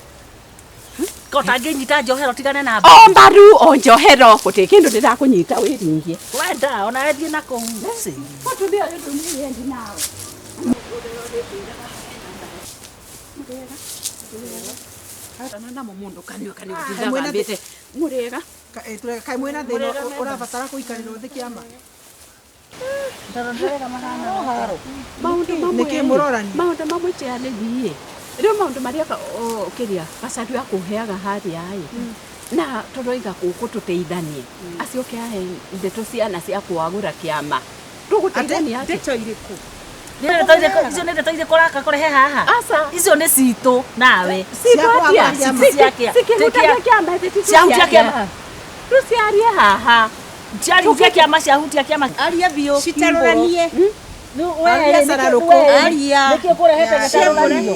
Speaker 3: kotangĩnyita njohero tigane na
Speaker 6: o mbaru o njohero gũtirĩ kĩndũ ndĩrakũnyita wĩringie
Speaker 3: wenda ona endia na kũu
Speaker 6: namo mũndũ kanio thambĩte mũrĩega
Speaker 2: kaĩ mwĩna thĩna ũrabatara kũikarĩrwo thĩ kĩama nĩkĩ mũrorani
Speaker 6: maũndũ mamwe ciarĩthiĩ rĩu maũndũ marĩa kĩrĩa gacaru akũheaga harĩa-ĩ na tũroiga gũkũ tũteithanie acio kĩahe ndeto ciana cia kwagũra kĩama tũgũteithania
Speaker 3: ndeto irĩkũ icio nĩ ndeto irĩkũ raka kũrehe haha icio nĩ citũ nawe ciahutia kĩama
Speaker 6: tũciarie haha
Speaker 3: ciahutia kĩama ciahutia kĩama
Speaker 1: aria biũ citaroranie
Speaker 3: nĩkĩ kũrehete gĩtarũranio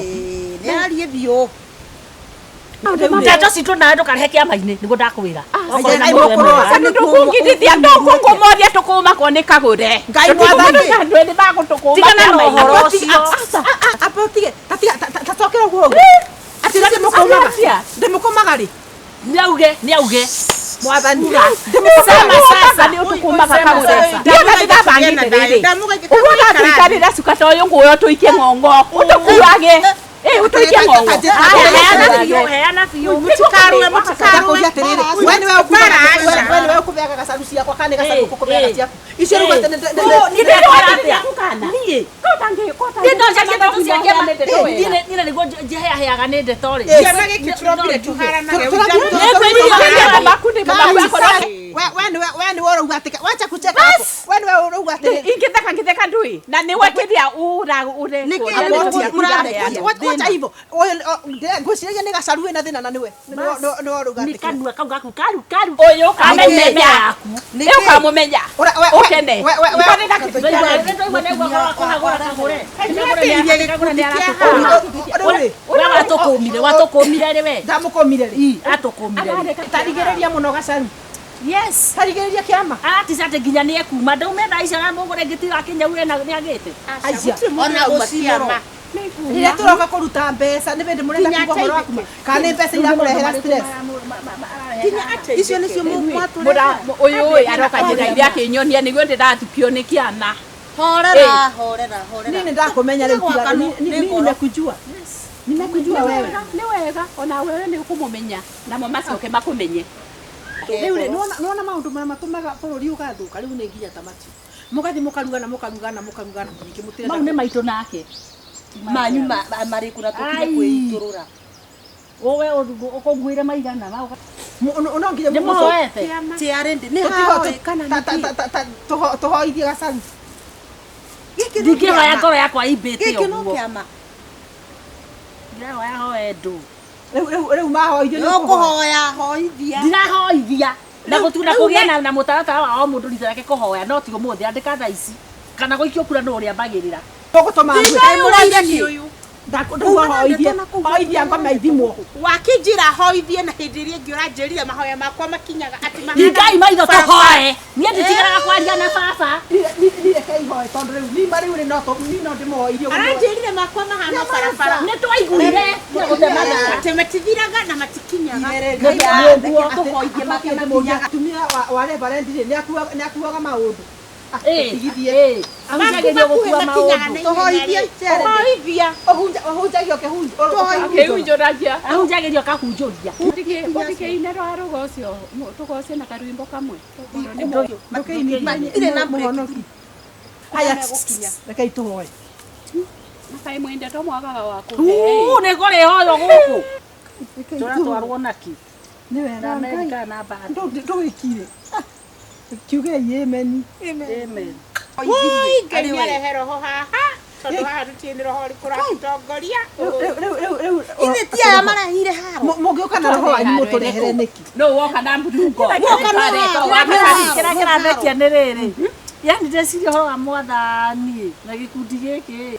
Speaker 1: arie biũ
Speaker 3: ndeto citũ nawe ndũkarehe kĩama-inĩ nĩguo ndakwĩra
Speaker 6: ndũkũngithithia ndũkũmoria tũkũmakwo nĩ kagũre
Speaker 1: ngai mwathani
Speaker 6: nĩ magũtũkũma
Speaker 3: tigana na ũhoro ũcio
Speaker 2: apotige tatokera guo ati ndĩmũkũmaga rĩ
Speaker 3: nĩauge
Speaker 6: mwathani
Speaker 3: sasa
Speaker 6: nĩ ũtũkũmaga kagũre ndĩrabangĩte rĩrĩ ũguo natũikarĩra cuka ta ũyũ nguoyo tũikie ng'ong'o ũtũkuage utoikia ng'ong'o
Speaker 3: heana biũ
Speaker 1: mutikaruwe
Speaker 2: wewe niwe ũkũbeaga gacaru ciakwa kana gacaru ũkũbeaga ciaku icio rĩu
Speaker 3: nĩe nĩguo njeheaheaga nĩ ndeto rĩ
Speaker 2: wewe niwe ũrauga atĩ wacha kucheka hapo wewe niwe ũrauga atĩ
Speaker 6: ingĩtheka ndui na nĩwe kĩrĩa
Speaker 2: wacha hivyo ngwĩciragia nĩ gacaru wĩna thĩna na niwe ũrauga atĩ
Speaker 3: kanua kau gaku karu ũyũ kamenya yaku
Speaker 6: nĩ ũkamũmenya ũkene
Speaker 3: watũkũmire rĩ we
Speaker 2: ndamũkũmire rĩ
Speaker 3: atũkũmire
Speaker 2: tarigĩrĩria mũno gacaru
Speaker 3: yes
Speaker 2: tarigĩrĩria kĩama
Speaker 3: atisate nginya nĩ ekuma ndaumenda aica na mũgũre ngĩtiga kĩnyaure na nĩagĩte
Speaker 2: aicia
Speaker 1: ona gũciama
Speaker 2: rĩrĩa tũroka kũruta mbeca nĩ bĩndĩ mũrenda kuga ũhoro waku kana nĩ mbeca iramũrehera stress
Speaker 1: icio nĩcio
Speaker 6: ũyũ aroka njĩra iria akĩnyonia nĩguo ndĩratukio nĩ kĩana
Speaker 1: horera
Speaker 2: nini ndakũmenya rĩu nimekujua wewe
Speaker 6: nĩ wega ona wewe nĩ ũkũmũmenya namo macoke makũmenye
Speaker 2: rĩu rĩ nĩwona maũndũ marĩa matũmaga bũrũri ũgathũka rĩu nĩ nginya tamati mũgathiĩ mũkarugana ningĩ mũtĩrenda
Speaker 3: mau nĩ maitũ nake
Speaker 1: manyu marĩkũ na tũkire kwĩitũrũra
Speaker 3: owe ũkũngũire maigana
Speaker 2: no nginya
Speaker 3: nĩmũhoete
Speaker 1: tiarĩndĩ nĩ hawe
Speaker 2: tũhoithie gacaru
Speaker 3: ndingĩhoya ngoro yakwa imbĩte
Speaker 1: gĩkĩ no
Speaker 3: ũguo
Speaker 1: kĩama
Speaker 3: ndĩrahoya hoendũ
Speaker 2: rĩu mahoithio nĩ
Speaker 1: ũkũhoya hoithia
Speaker 3: ndirahoithia na gũtuna kũgĩa na mũtaratara wa o mũndũ rita yake kũhoya no ti ũmũthĩ andĩka thaa ici kana gũikio kura nĩ ũrĩa mbagĩrĩra
Speaker 2: tũgũtũma hoithia ngoma ithimwo
Speaker 1: wakĩnjĩra hoithie na hĩndĩ ĩrĩa ingĩũra njĩrire mahoya makwa makinyaga atĩ
Speaker 3: hingai maitho tũhoe niĩ nditigaraga kwaria na baba
Speaker 2: nĩrekei hoe tondũ rĩu no ndĩmũhoirie
Speaker 1: aranjĩrire makwa mahana barabara
Speaker 3: nĩ twaiguire
Speaker 1: atĩ matithiraga na matikinyaga
Speaker 3: nĩguo tũhoithie
Speaker 2: makinya atumia wa reverend nĩ akuaga maũndũ
Speaker 3: ahunjagĩrio gũkua maũndũ
Speaker 1: hoithia
Speaker 2: ũhunjagio
Speaker 6: kĩhunjũragia
Speaker 3: ahunjagĩrio kahunjũria
Speaker 6: mũthikĩine rwa rũgocio tũgocie na karwĩmbo kamwe
Speaker 2: irĩ na mũhonoki haya rekei tũhoe
Speaker 6: kaĩ mwende to mwagaga wa
Speaker 3: nĩ kũrĩ hoyo gũkũ tũratwarwo naki
Speaker 2: nĩ wega
Speaker 3: Amerika na mbandi
Speaker 2: ndũgĩkire kiuge amen
Speaker 3: amen
Speaker 1: Ngai nĩarehe roho haha tondu haha tutirĩ roho rĩkũratũtongoria
Speaker 2: Ithe ti aya marehire haro. Mũngĩũka na roho wanyu mũtũrehere nĩki?
Speaker 6: no woka na mbungo
Speaker 3: kĩrĩa kĩrathekia nĩ rĩrĩ yani ndĩreciria ũhoro wa mwathani na gĩkundi gĩkĩ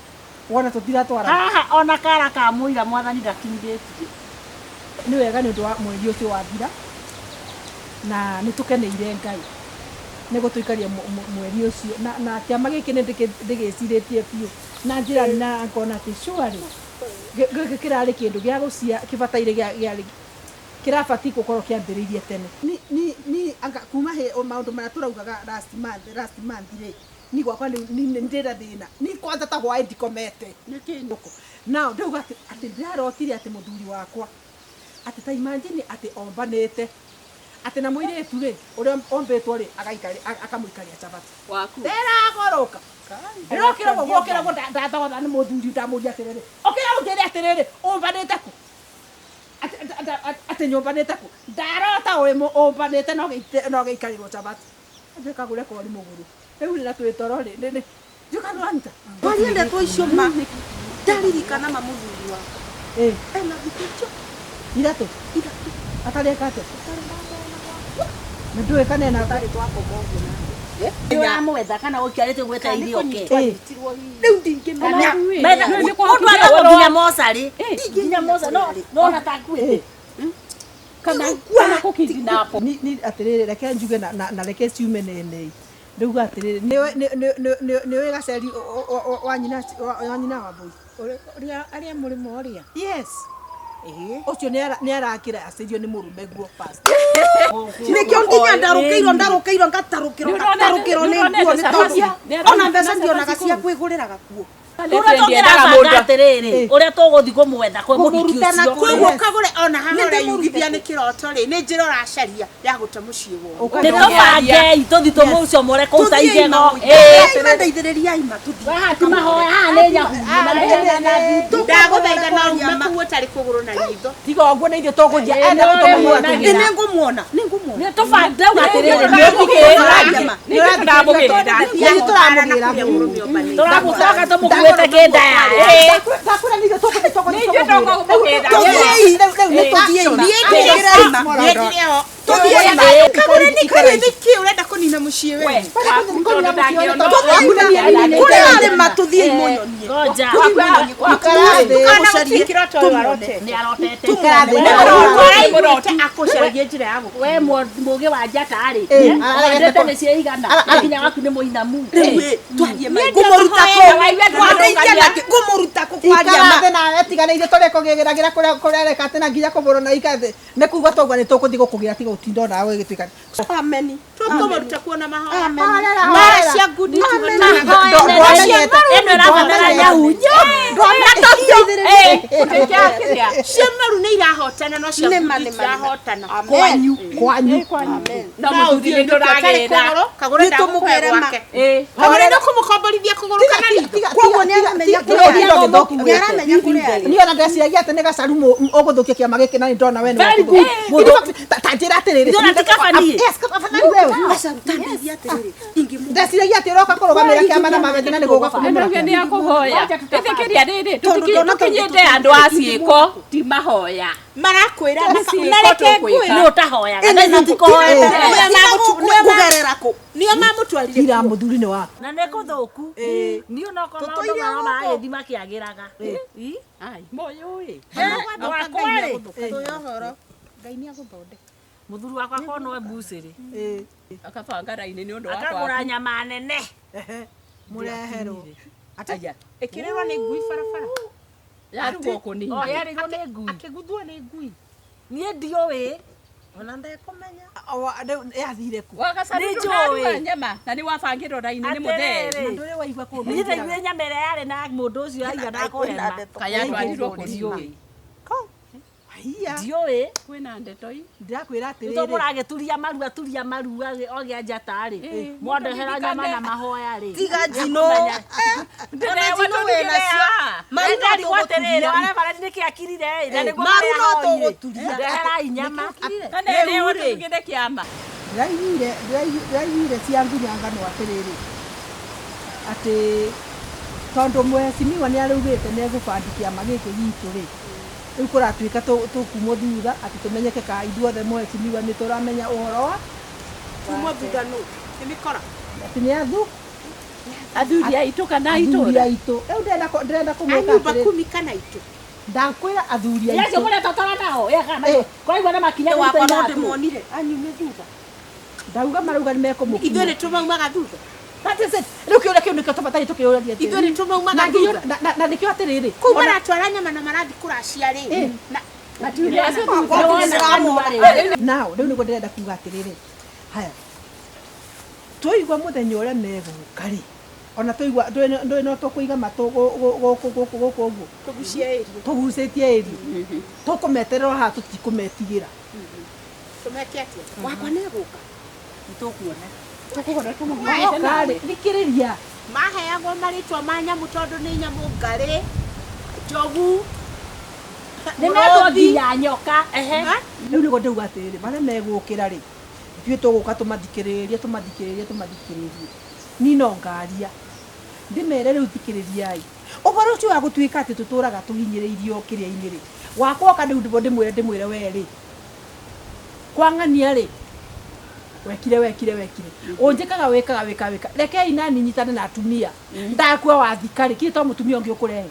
Speaker 2: Wona tũtiratwara.
Speaker 3: haha ona kara ka mũira mwathani ndakinyithĩtie.
Speaker 2: Nĩ wega nĩ ũndũ wa mweri ũcio wathira na nĩ tũkeneire Ngai nĩ gũtũikaria mweri ũcio na kĩama gĩkĩ nĩ ndĩgĩcirĩtie biũ na njĩra na ngona atĩ surely gĩkĩ kĩrarĩ kĩndũ gĩa gũcia kĩbataire kĩrabatiĩ gũkorwo kĩambĩrĩirie tene. Ni anga kuma he maũndũ marĩa tũraugaga last month rĩ ni gwakwa nĩ ndĩra thĩna ni kwanza ta hwaĩ ndikomete now ndauga atĩ ndĩrarotire atĩ mũthuri wakwa atĩ ta imagine atĩ ombanĩte atĩ na mũirĩtu rĩ ũrĩa ombĩtwo rĩ akamũikaria Sabati
Speaker 6: waku
Speaker 2: nderagoroka ndĩrokĩra gũgũkĩra ndathogotha nĩ mũthuri ndamũria atĩrĩrĩ ũkĩra ũnjĩre atĩrĩrĩ ũmbanĩte kũ atĩ nyũmbanĩte kũ ndarota ũmbanĩte no gĩikarirwo Sabati ndĩkagũre kori mũgũrũ rĩu nĩ twĩtoro rĩ njũkanwanta
Speaker 1: twariendetwo icio ma ndaririkana mũthuri wa ena thikũ
Speaker 2: iratũ atarĩkate nĩndũĩ kanena
Speaker 1: tarĩ twakomoguo na
Speaker 3: nĩwamwetha kana ũkiarĩte gweta irio ke
Speaker 1: rĩu ndingĩmenya
Speaker 3: mũndũ aragwo nginya mocarĩ nginya moca no na takuĩte
Speaker 6: kana kũkindinapo
Speaker 2: ni atĩrĩrĩ reke njuge na reke ciume nene ndauga atĩrĩrĩ nĩũĩ gaceri wa nyina wa mbũi
Speaker 1: arĩa mũrĩmo ũrĩa
Speaker 2: yes ũcio nĩ arakĩra acirio nĩ mũrũme guo fast
Speaker 1: nĩkĩo nginya ndarũkĩirwo ngatarũkĩrwo nĩ nguo nĩ tondũ ona mbeca ndionaga cia kwĩgũrĩra gakuo
Speaker 3: atĩrĩrĩ ũrĩa tũgũthi kũmwetha kwĩ mũhiki ũcio
Speaker 1: koguo kagũre ona haha yugithia nĩ kĩroto rĩ nĩ njĩra ũracaria ya gũte mũciĩ wothe
Speaker 3: nĩ tũbangei tũthi tũmũcio mũre kũu ta igego
Speaker 1: ndeithĩrĩriai matũthi
Speaker 3: wahati mahoya haha nĩ nyahu
Speaker 1: ndagũthaitha na ume kũu ũtarĩ kũgũrũ na ritho
Speaker 2: tiga ũguo nĩ ithuĩ tũkũnjia
Speaker 1: nĩ ngũmuona
Speaker 3: nĩ tũbangei atĩrĩrĩ tũramũcoka tũmũkuĩte kĩndaya
Speaker 1: urenda kũnina mũciĩ we kũrĩarĩma tũthiĩ mũnyonie akũcaragia njĩra ya gũkũ
Speaker 3: we mũgĩ wa njatarĩ wendete nĩ ciaigana nginya waku nĩ mũinamu
Speaker 1: ngũmũruta kũkwaria
Speaker 2: nawe tiganĩire tũrĩ kũgĩgĩragĩra kũrereka atĩ na nginya kũbũrwo na igathĩ nĩ kuga twaigua nĩ tũgũthiĩ gũkũgĩra tiga ũtinda nawe gĩtuĩka
Speaker 1: ameni tũkũmũruta kuona mahoya mara cia ngundi
Speaker 3: ĩno ĩrabatara nyahunyo
Speaker 1: ciamaru nĩ irahotana no cia ngundi irahotana kwanyu
Speaker 6: na mũthuri nĩ tũragĩra
Speaker 1: kagũre ndamũkwere wake kagũre nĩ kũmũkomborithia kũgũrũ kana ritho
Speaker 2: koguo nĩ aramenya nĩ ona ndeciragia atĩ nĩ gacaru ũgũthũkia kĩama gĩkĩ na nĩ ndona we ta njĩra atĩrĩrĩ ndeciragia atĩ ũroka kũrũgamĩra kĩama na magethi na nĩ gũka
Speaker 6: nĩmũge nĩ akũhoya ĩthikĩria rĩrĩ tũkinyĩte andũ a ciĩko ti mahoya
Speaker 1: marakwĩra
Speaker 3: nĩ ũtahoyaga na itikohoete
Speaker 1: kũgerera kũ nĩo mamũtwarire
Speaker 2: ira mũthuri nĩ waku
Speaker 3: na nĩ kũthũku niĩ onokorwo maũndũ marĩa magĩthi makĩagĩraga
Speaker 6: moyũĩ
Speaker 1: Ngai nĩ agũthondeka
Speaker 3: mũthuri wakwa korwo nowe mbucĩrĩ
Speaker 6: akabanga raini nĩ ũndũ wa
Speaker 3: akagũra nyama nene
Speaker 2: mũreherwo
Speaker 1: ĩkĩrĩrwo nĩ ngui barabara
Speaker 6: yarugwo kũnini
Speaker 3: yarĩgwo nĩ ngui
Speaker 1: akĩguthwo nĩ ngui
Speaker 3: niĩ ndiũĩ
Speaker 1: ona ndekũmenya
Speaker 2: yathire ku
Speaker 6: wagacaruga nyama na nĩ wabangĩrwo raini nĩ mũtheri
Speaker 2: ndũrĩ waigua kũndũ
Speaker 3: niĩ ndaiguire nyama ĩrĩa yarĩ na mũndũ ũcio aigana kũrema
Speaker 6: kayatwarirwo kũriũĩ
Speaker 3: ndiũĩ
Speaker 6: kwĩna ndetoi
Speaker 2: ndĩrakwĩra
Speaker 3: nĩtũ
Speaker 2: atĩrĩrĩ
Speaker 3: mũragĩturia maru ogĩa njatarĩ mwandehera nyama na mahoya rĩ
Speaker 1: tiga njino
Speaker 3: marĩndarigwo atĩrĩrĩ arĩa marĩ nĩkĩakirire na nĩguo
Speaker 1: tũgũturia
Speaker 3: ndeherai nyama
Speaker 6: kana ĩrĩo tũgĩre kĩama
Speaker 2: ndĩraiguire cia ngunyangano atĩrĩrĩ atĩ tondu mwecimiwa ni araugite ni egubandithia magiki gitu ri riu kuratuika tukumwo thutha ati tumenyeke ka ithuothe mwecimiwa ni turamenya uhoro wa
Speaker 1: Kumwo thutha nu nimikora
Speaker 2: ati ni
Speaker 6: Athuri aitũ kana
Speaker 2: athuri
Speaker 6: itũra
Speaker 2: aitu riu ndenda kumwika
Speaker 1: anyumba
Speaker 2: atiri
Speaker 1: kumi kana itu
Speaker 2: ndakwira athuri
Speaker 3: Yacio
Speaker 2: aitu
Speaker 3: mure tatara nao kana kwa hivyo na makinya
Speaker 1: wakwa no
Speaker 3: gutenya
Speaker 1: ndimonire anyume thutha
Speaker 2: ndauga marauga ni mekumukua
Speaker 1: ithuĩ nĩ tũmaumaga thutha
Speaker 2: riu kiuria kiu nikio tubataire tukiuria
Speaker 1: ithuĩ nĩ tũmaumaga thutha
Speaker 2: na nikio atiriri
Speaker 1: kũu maratwara nyama na marathi kũracia rĩ
Speaker 2: nao riu niguo ndirenda kuga atiriri haya tuigua muthenya uria meguka ri ona tuigua ndui no tukuiga matu guku uguo tugucitie eri tukumeterera ha tutikumetigĩra
Speaker 1: tũmeke atĩa wakwa nĩ gũka
Speaker 2: kari thikiriria
Speaker 1: maheagwo marĩtwa ma nyamũ tondũ nĩ nyamũ ngarĩ njogu
Speaker 3: ni mendo nginya nyoka
Speaker 2: riu niguo ndauga atiriri maria megũkĩra ri ithuĩ tũgũka tũmathikĩrĩrie ni no ngaria ndimere riu thikĩrĩriai ũhoro ũcio wa gũtuĩka atĩ tũtũraga tũhinyĩrĩirio kĩrĩa-inĩ rĩ wakwoka rĩu ndĩmwĩre we rĩ kwang'ania rĩ wekire ũnjĩkaga wĩka rekei nani nyitane na atumia ndakua wathikarĩ kiri to mũtumia ũngĩ ũkũrehe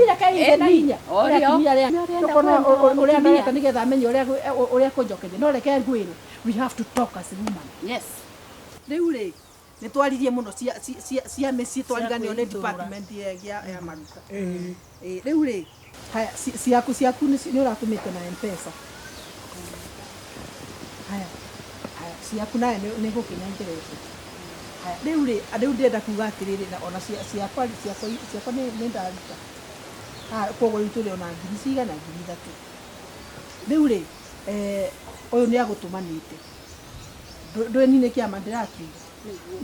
Speaker 2: rekei na hinya atumia ũrĩa ndareka nĩgetha amenye ũrĩa kũnjokeria no reke ngwĩre we have to talk as a woman
Speaker 6: yes
Speaker 2: rĩu rĩ nĩ twaririe mũno cia mĩciĩ twariganĩo nĩ department ya maruka rĩu rĩ haya ciaku nĩ ũratũmĩte na M-Pesa haya ciaku nawe nĩ gũkĩnengerete haya rĩu ndĩrenda kuga atĩrĩrĩ na ona ciakwa nĩ ndaruta koguo rĩu tũrĩ ona ngiri cigana 3,000 rĩu rĩ ũyũ nĩ agũtũmanĩte ndwenine kĩama ndĩrakiuga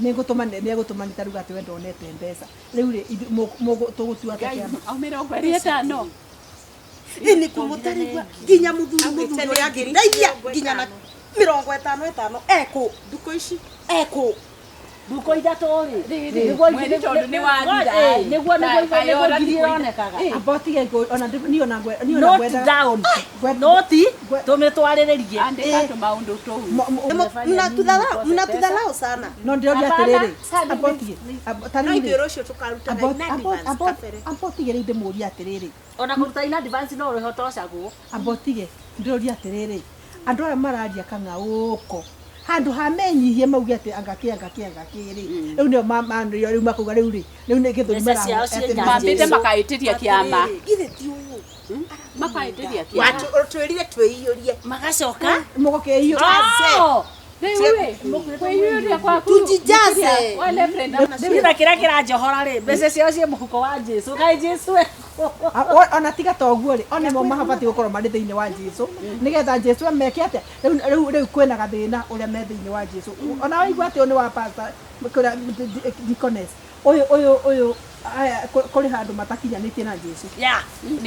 Speaker 2: nĩegũtũmanĩte ruga atĩ we ndonete mbeca rĩu rĩ tũgũtua atĩa kĩama
Speaker 6: aumĩra 500
Speaker 1: ini kũmũtarigua nginya mũthuri ũrĩa angĩndeithia nginya na 50 ekũ ndukũ ici ekũ
Speaker 3: nduko ithatũ rĩ nĩguo
Speaker 6: tondũ nĩ wathira
Speaker 3: nĩguo ngirionekaga
Speaker 2: abotige ona niona
Speaker 3: note down note tũmĩtwarĩrĩrie
Speaker 6: andĩka tũmaũndũ tũu
Speaker 1: mnatudharau sana
Speaker 2: no ndĩroria atĩrĩrĩ abotige
Speaker 1: ithuĩ rũciũ tũkarutaga in advance
Speaker 2: abotige rĩu ndĩmũria atĩrĩrĩ
Speaker 3: ona kũruta in advance no ũrĩho tocagwo
Speaker 2: abotige ndĩroria atĩrĩrĩ andũ arĩa mararia kang'aũko handu hamenyihie mauge atĩ angakĩ rĩ rĩu nĩo manĩrio rĩu makauga rĩu rĩ rĩu nĩ gĩthũri
Speaker 6: mambĩte makaĩtĩria kĩama
Speaker 1: ithe ti ũũ
Speaker 6: makaĩtĩria kĩama
Speaker 1: twĩrire twĩiyũrie
Speaker 3: magacoka
Speaker 2: mũgokeiyũria
Speaker 6: kwĩiyũria kwaku
Speaker 1: tujijaze
Speaker 3: ndĩra kĩrĩa kĩranjohora rĩ mbeca ciao ciĩ mũhuko wa Jesũ kaĩ Jesũ
Speaker 2: ona tiga toguo rĩ ona mo mahabati gũkorwo marĩ thĩinĩ wa Jesũ nĩgetha Jesũ ameke atĩa rĩu kwĩna gathĩna ũrĩa me thĩinĩ wa Jesũ ona waigua atĩ ũyũ nĩ wa pastor deaconess ũyũ kũrĩ handũ matakinyanĩtie na Jesũ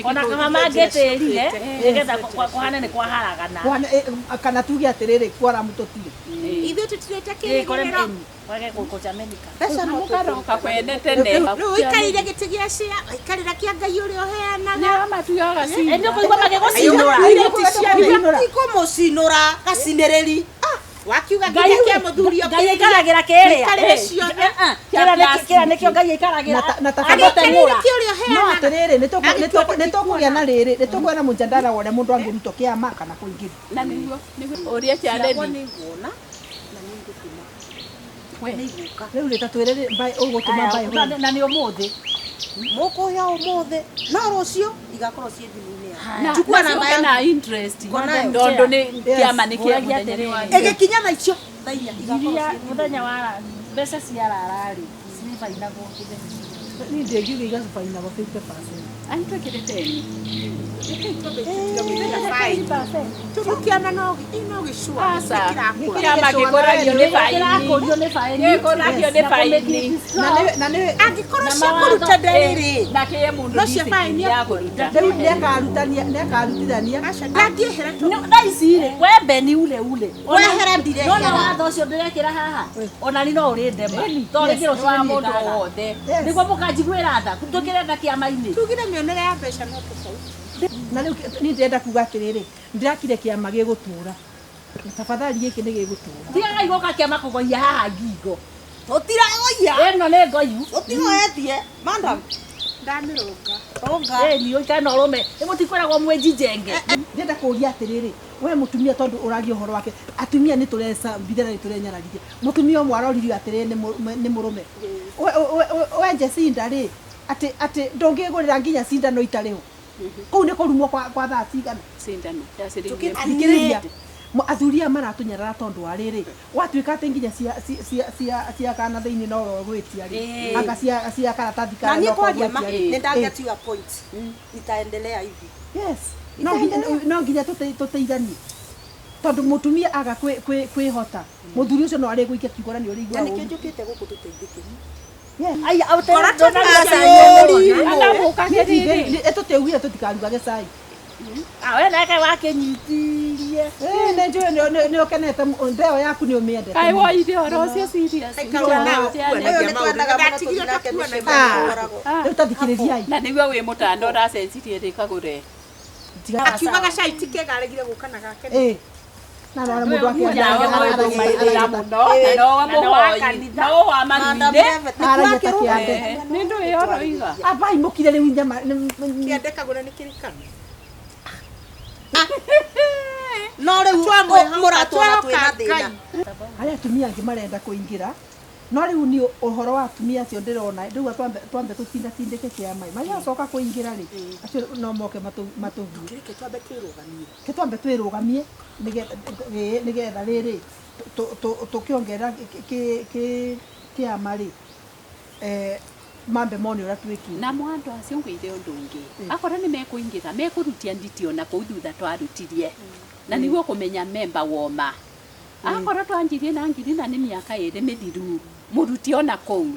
Speaker 3: ona kama mangĩtĩrire nĩgetha kũhane nĩ kwaharagana
Speaker 2: kana tuge atĩrĩrĩ kwara mũtũtirĩ
Speaker 1: ithuĩ tũtirĩte kĩrĩgĩrĩro
Speaker 3: wage gũkũcamenika
Speaker 6: mũkaroka kwene tene
Speaker 1: rĩu ũikarĩire gĩtĩ gĩa cia ũikarĩra kĩa Ngai ũrĩa ũheanaga
Speaker 6: matuaga
Speaker 3: ndio kũigua magĩgũcinũra
Speaker 1: ikũmũcinũra gacinĩrĩri wakiuga nginya kĩa mũthuri
Speaker 3: Ngai aikaragĩra kĩrĩa kĩrĩa nĩkĩo Ngai aikaragĩra
Speaker 2: na tabateng'ũra no atĩrĩrĩ nĩtũkũgĩa na rĩrĩ nĩtũkũgĩa na mũjadala wa ũrĩa mũndũ angĩrutwo kĩama kana kũingĩrio
Speaker 6: na nĩguo ũrĩa challenge
Speaker 1: nĩguona na nĩiguka
Speaker 2: rĩu rĩtatwĩre ũgũtũma mbayo
Speaker 3: na nĩ ũmũthĩ
Speaker 1: mũkũya ũmũthĩ no rũciũ igakorwo ciĩ thimũ-inĩ
Speaker 6: na chukua na interest ndondo nĩ kĩama nĩ kĩa mũthenya wa
Speaker 1: ĩgĩkinya na icio thainya
Speaker 3: igakorwo mũthenya wa mbeca ciarararĩ cibainagwo
Speaker 2: niĩ ndĩngiuga igabainagwo 50%.
Speaker 6: Aitwe kireteni.
Speaker 2: Turukiana no gicua.
Speaker 6: Asa. Kama gikoradio ni faini. Gikoradio ni faini.
Speaker 2: Na ni angikorwo cia kuruta ndariri.
Speaker 6: Na kiye mundu
Speaker 2: No cia faini ya kuruta. Riu ndekarutithania. Ngatiehere tu.
Speaker 3: Na icire we beni ule.
Speaker 2: Wehere ndire.
Speaker 3: Nona watho ucio ndirekira haha. Ona ni no uri ndema. Tori kiro
Speaker 6: wa mundu wothe.
Speaker 3: Niguo mukanjiguira tha. Tukirenda kiama-ini.
Speaker 2: Tugire mionere ya mbeca no tofauti. Na riu ni ndenda kuga atiriri. Ndirakire kiama gigutura. Tafadhali giki ni gigutura.
Speaker 3: Tiga igoka kiama kugoia haha ngingo.
Speaker 2: Tutiragoia.
Speaker 3: Eno ni ngoiu.
Speaker 2: Utihoetie. Madam. Ndamirunga.
Speaker 3: Onga. Ni oikana urume. Imutikwiragwo mwenjijenge.
Speaker 2: Ndenda kuria atiriri. We mutumia tondu uragia uhoro wake. Atumia ni tureca mbithera ni turenyararithia. Mutumia omwe aroririo atiriri ni murume. We Jecinda ri. Ati ndongigurira nginya cindano itariho. Kou ni kurumwo kwa thaa cigana.
Speaker 6: Cindano. Ya ciringi.
Speaker 2: Thikiriria. Athuria maratunyarara tondu wa riri. Watuika ati nginya cia kana thiini no ro gwitia ri. Anga cia karatathi kana.
Speaker 7: Na ni kwa jamaa nenda your point. Nitaendelea hivi.
Speaker 2: Yes. No nginya tuteithanie. Tondu mutumia aga kwihota. Muthuri ucio no ari guikia kigora ni uri igwa.
Speaker 7: Yani kinjukite guku tuteithike.
Speaker 3: Ai
Speaker 7: Kora
Speaker 2: tuteugia tutikarugage cai.
Speaker 3: Awe nake wakinyitirie.
Speaker 2: Ni ukenete ndeo yaku ni umiendete.
Speaker 6: Kai wo ithio rocio serious.
Speaker 2: Riu tathikiriria.
Speaker 6: Na niguo wi mutando uracenjirie ri kagure.
Speaker 7: akiugaga cai tikegaregire gukana gake.
Speaker 2: Na no mundu wake
Speaker 6: aragia muno. No wa muhoi. No wa maginde. Ni ndu yoro iga.
Speaker 2: Abai mukire riu nyama
Speaker 7: Kiendeka gure ni kirikano. No riu muratwara twina thina.
Speaker 2: Aria atumia angi marenda kuingira. No riu ni uhoro wa atumia acio ndirona riu twambe tutindike kiama mai acoka kuingira ri acio no moke matugu
Speaker 7: Kirike twambe twirugamie.
Speaker 2: Twambe twirugamie nigetha riri tukiongerera kiama ri mambe moni ura twiki
Speaker 6: na mwandu acio ngwire undu ungi akora ni mekuingira mekurutia nditio na kou thutha twarutirie na niguo kumenya memba woma akora twanjirie na ngiri na ni miaka iri mithiru muruti ona kou